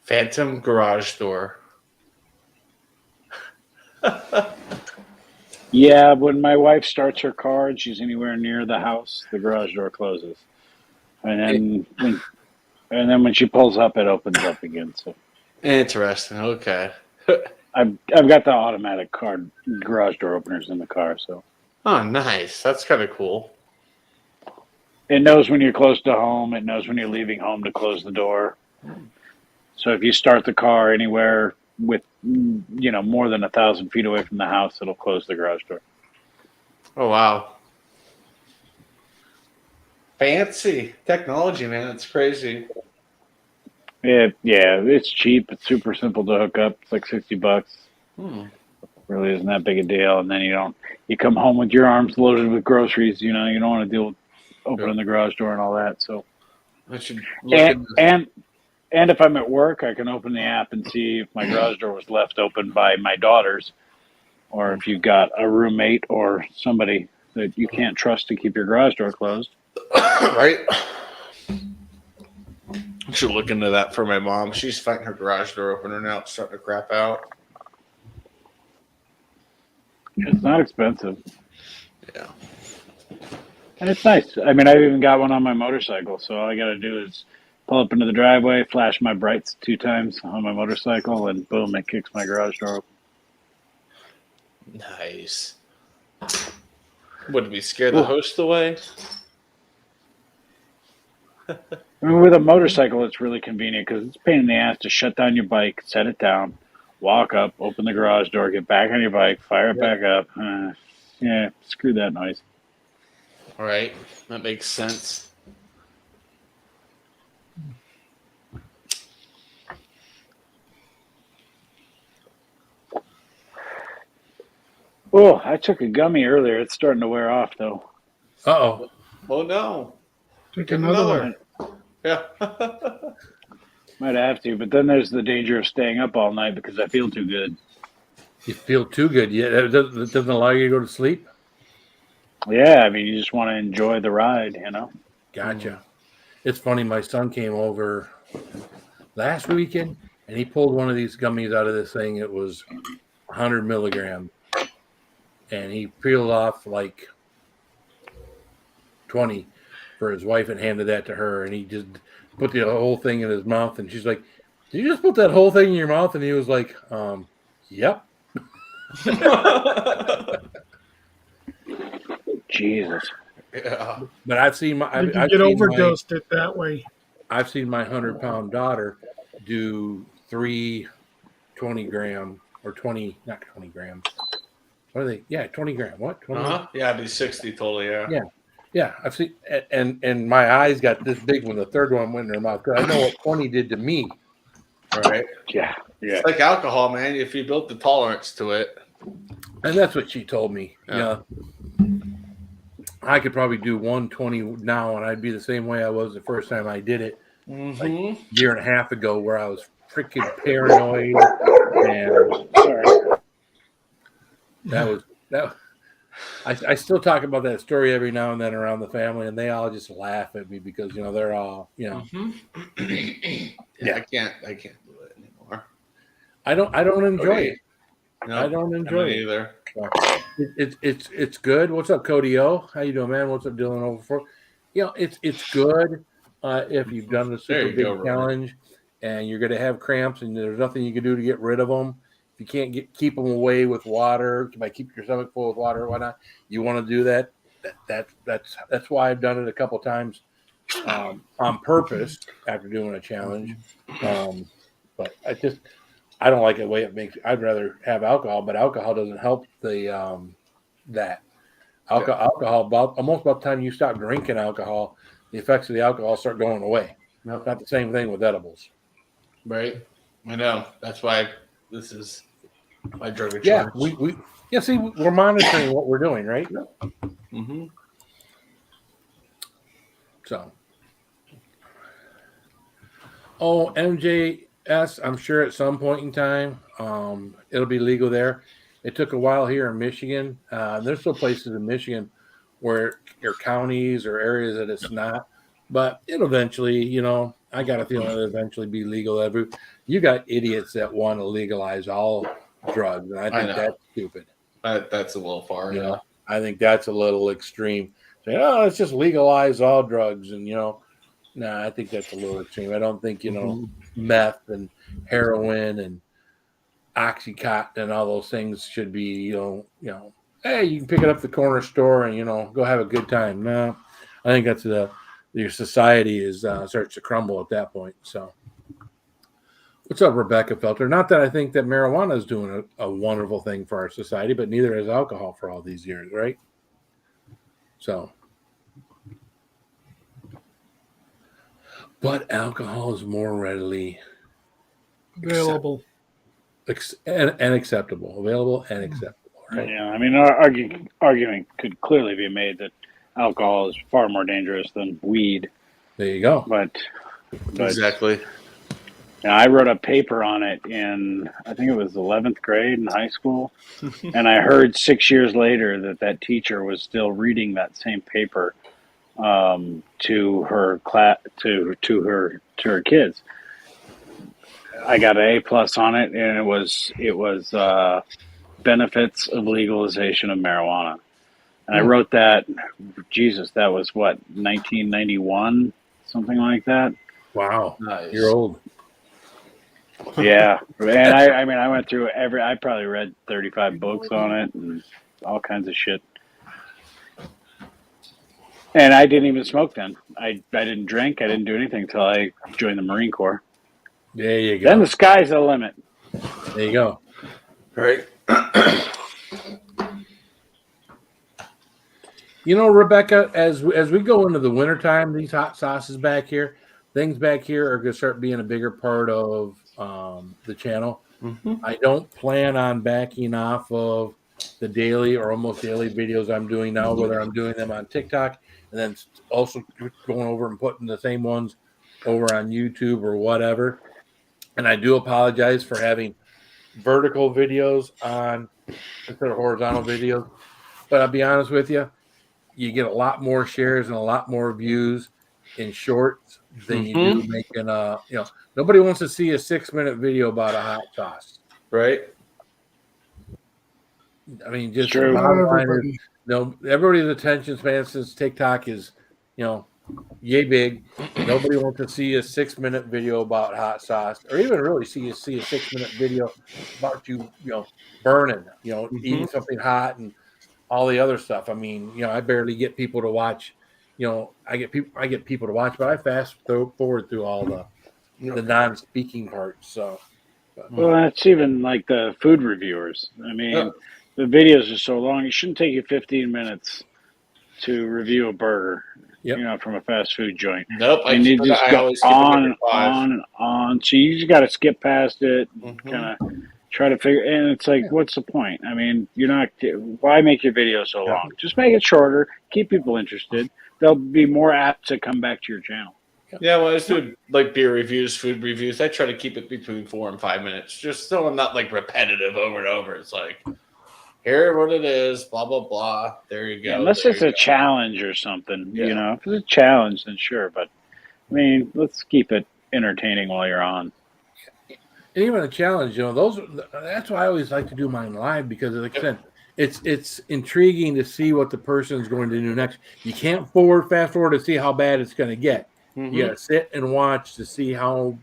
Phantom garage door. Yeah, when my wife starts her car and she's anywhere near the house, the garage door closes, and then when she pulls up, it opens up again. So Interesting. Okay. I've got the automatic car garage door openers in the car, so Oh, nice. That's kind of cool. it knows when you're close to home. It knows when you're leaving home to close the door. So if you start the car anywhere with more than 1,000 feet away from the house, it'll close the garage door. Oh, wow. Fancy technology, man. It's crazy. Yeah, it's cheap. It's super simple to hook up. It's like $60. Hmm. Really isn't that big a deal. And then you come home with your arms loaded with groceries. You don't want to deal with opening the garage door and all that. So I should look at this. and if I'm at work, I can open the app and see if my garage door was left open by my daughters, or if you've got a roommate or somebody that you can't trust to keep your garage door closed. Right? I should look into that for my mom. She's fighting her garage door opener now. It's starting to crap out. It's not expensive. Yeah. And it's nice. I mean, I've even got one on my motorcycle, so all I got to do is pull up into the driveway, flash my brights 2 times on my motorcycle, and boom, it kicks my garage door open. Nice. Would it be scared the host away? I mean, with a motorcycle, it's really convenient because it's a pain in the ass to shut down your bike, set it down, walk up, open the garage door, get back on your bike, fire it back up. Yeah, screw that noise. All right. That makes sense. Oh, I took a gummy earlier. It's starting to wear off, though. Uh-oh. Oh, no. Take another one. Yeah. Might have to, but then there's the danger of staying up all night because I feel too good. You feel too good. Yeah, it doesn't allow you to go to sleep? Yeah, I mean, you just want to enjoy the ride, Gotcha. It's funny. My son came over last weekend, and he pulled one of these gummies out of this thing. It was 100 milligrams. And he peeled off like 20 for his wife and handed that to her. And he just put the whole thing in his mouth. And she's like, "Did you just put that whole thing in your mouth?" And he was like, "Yep." Jesus. Yeah. But I've seen my You can I've get seen overdosed it that way. I've seen my 100-pound daughter do 3 20-gram or 20, not 20 grams. What are they? Yeah, 20 gram. What? 20? Uh-huh. Yeah, it'd be 60 totally, yeah. Yeah. Yeah, I've seen, and my eyes got this big when the third one went in her mouth. 'Cause I know what 20 did to me. Right. Yeah. It's like alcohol, man. If you build the tolerance to it. And that's what she told me. Yeah. I could probably do 120 now, and I'd be the same way I was the first time I did it, Mm-hmm. like a year and a half ago, where I was freaking paranoid. And Sorry. that. I still talk about that story every now and then around the family, and they all just laugh at me because they're all Mm-hmm. Yeah. I can't do it anymore. I don't enjoy it. No, I don't enjoy it either. So, it's good. What's up, Cody O? How you doing, man? What's up, Dylan over for? It's good if you've done the There super you big go, Rory. challenge and you're going to have cramps and there's nothing you can do to get rid of them. If you can't keep them away with water, by keep your stomach full of water or whatnot, you want to do that. That's why I've done it a couple times on purpose after doing a challenge. But I don't like the way it makes. I'd rather have alcohol, but alcohol doesn't help the that. Alcohol, almost about the time you stop drinking alcohol, the effects of the alcohol start going away. Nope. It's not the same thing with edibles. Right. I know. That's why this is my drug of Yeah, choice. we're monitoring what we're doing, right? Mm-hmm. So, MJS, I'm sure at some point in time, it'll be legal there. It took a while here in Michigan. There's still places in Michigan where or counties or areas that it's not, but it'll eventually, I got a feeling it'll eventually be legal. You got idiots that want to legalize all drugs, and I think know. that's stupid. That's a little far. You Yeah. know, I think that's a little extreme. Saying, oh, let's just legalize all drugs, and no, I think that's a little extreme. I don't think meth and heroin and Oxycontin and all those things should be hey, you can pick it up at the corner store and go have a good time. No, I think that's your society is starts to crumble at that point. So, what's up, Rebecca Felter? Not that I think that marijuana is doing a wonderful thing for our society, but neither has alcohol for all these years, right? So, but alcohol is more readily Available. and acceptable, available and acceptable, right? Yeah, I mean, our argument could clearly be made that alcohol is far more dangerous than weed. There you go. But Exactly. I wrote a paper on it in, I think it was 11th grade in high school, and I heard 6 years later that teacher was still reading that same paper to her class to her kids. I got an A+ on it, and it was benefits of legalization of marijuana. And I wrote that. Jesus, that was what, 1991, something like that. Wow, Nice. you're old. Yeah, and I went through I probably read 35 books on it and all kinds of shit. And I didn't even smoke then. I didn't drink. I didn't do anything until I joined the Marine Corps. There you go. Then the sky's the limit. There you go. Right. Rebecca, as we go into the wintertime, these hot sauces back here, things back here are going to start being a bigger part of the channel. Mm-hmm. I don't plan on backing off of the daily or almost daily videos I'm doing now, whether I'm doing them on TikTok and then also going over and putting the same ones over on YouTube or whatever. And I do apologize for having vertical videos on instead of horizontal videos. But I'll be honest with you, you get a lot more shares and a lot more views in shorts than you do making nobody wants to see a 6-minute video about a hot sauce. Right. I mean, just True. the bottom line Everybody. is, everybody's attention span since TikTok is, yay big. Nobody wants to see a 6-minute video about hot sauce, or even really see a 6-minute video about burning, eating something hot and all the other stuff. I mean, I barely get people to watch. I get people to watch, but I fast forward through all the non-speaking parts. So, Well, that's even like the food reviewers. I mean, the videos are so long. It shouldn't take you 15 minutes to review a burger. Yep. From a fast food joint. Nope. And you just I go always skip on it and at 5. on and on. So you just got to skip past it, kind of try to figure. And it's like, what's the point? I mean, you're not. Why make your video so long? Just make it shorter. Keep people interested. They'll be more apt to come back to your channel. Yeah, well, I just do like beer reviews, food reviews. I try to keep it between 4 and 5 minutes, just so I'm not like repetitive over and over. It's like, here what it is, blah blah blah. There you go. Yeah, unless it's a challenge or something, If it's a challenge, then sure. But I mean, let's keep it entertaining while you're on. And even a challenge, that's why I always like to do mine live because, like I said, it's intriguing to see what the person's going to do next. You can't fast forward to see how bad it's going to get. You got to sit and watch to see how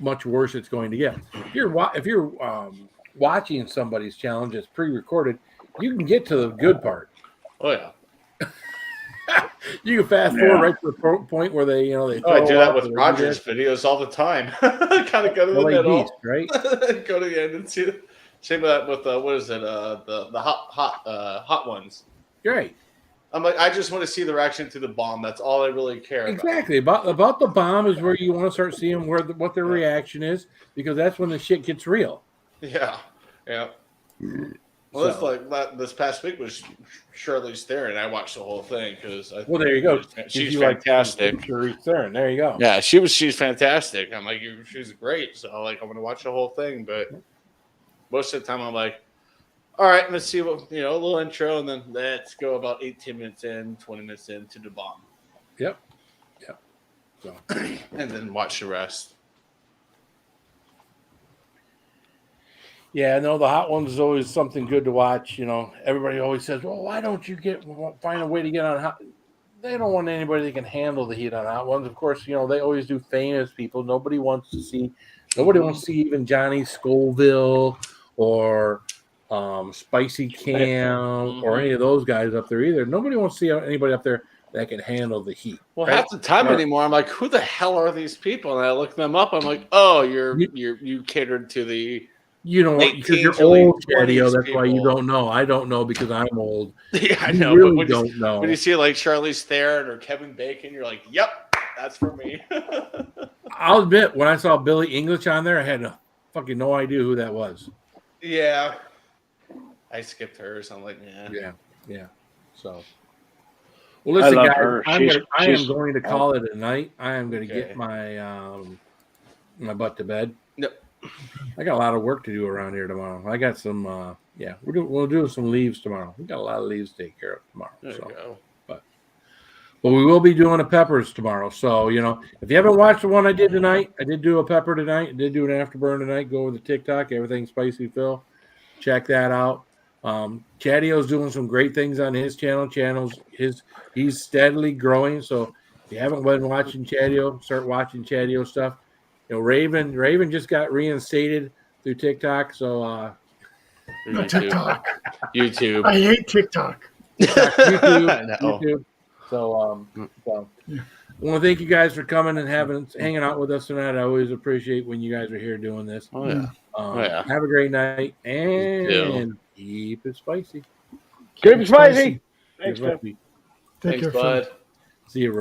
much worse it's going to get. If you're watching somebody's challenge that's pre-recorded, you can get to the good part. Oh yeah. You can fast forward right to the point where they they. I do that with Roger's videos all the time. Kind of go to the middle, right? Go to the end and see. Same with that with what is it? The hot ones. Right. I'm like, I just want to see the reaction to the bomb. That's all I really care about. Exactly. About the bomb is where you want to start seeing what their reaction is, because that's when the shit gets real. Yeah. Well, it's like this past week was Charlize Theron. I watched the whole thing because there you go. She's fantastic. Charlize Theron. There you go. Yeah, she's fantastic. I'm like, she's great. So I'm going to watch the whole thing. But most of the time, I'm like, all right, let's see what a little intro, and then let's go about 18 minutes in, 20 minutes into the bomb. Yep. So, and then watch the rest. Yeah, no, the hot ones is always something good to watch. You know, everybody always says, "Well, why don't you find a way to get on hot?" They don't want anybody that can handle the heat on hot ones. Of course, you know they always do famous people. Nobody wants to see even Johnny Scoville or Spicy Cam or any of those guys up there either. Nobody wants to see anybody up there that can handle the heat. Well, right? half the time anymore, I'm like, who the hell are these people? And I look them up. I'm like, oh, you catered to the You don't want late because you're teens, early old, Chatty. 20s That's why you people. don't know. I don't know because I'm old. Yeah, I You know. really but when don't know. When you see like Charlize Theron or Kevin Bacon, you're like, yep, that's for me. I'll admit, when I saw Billy English on there, I had fucking no idea who that was. Yeah. I skipped hers. I'm like, Yeah. So, well, listen, I love guys, her. I am going to call it a night. I am going to Okay. get my butt to bed. Yep. I got a lot of work to do around here tomorrow. I got some. We'll do some leaves tomorrow. We got a lot of leaves to take care of tomorrow. There So. you go. But we will be doing a peppers tomorrow. So, you know, if you haven't watched the one I did tonight, I did do a pepper tonight. I did do an afterburn tonight. Go over the TikTok, Everything Spicy Phil. Check that out. Chatio's doing some great things on his channels. He's steadily growing. So if you haven't been watching Chatio, start watching Chatio stuff. You know, Raven just got reinstated through TikTok. So YouTube. TikTok. YouTube. I hate TikTok. I know. YouTube. So I want to thank you guys for coming and hanging out with us tonight. I always appreciate when you guys are here doing this. Oh yeah. Have a great night You too. and keep it spicy. Keep it spicy. Keep it spicy. Take Thanks, care, Phil. bud. See you.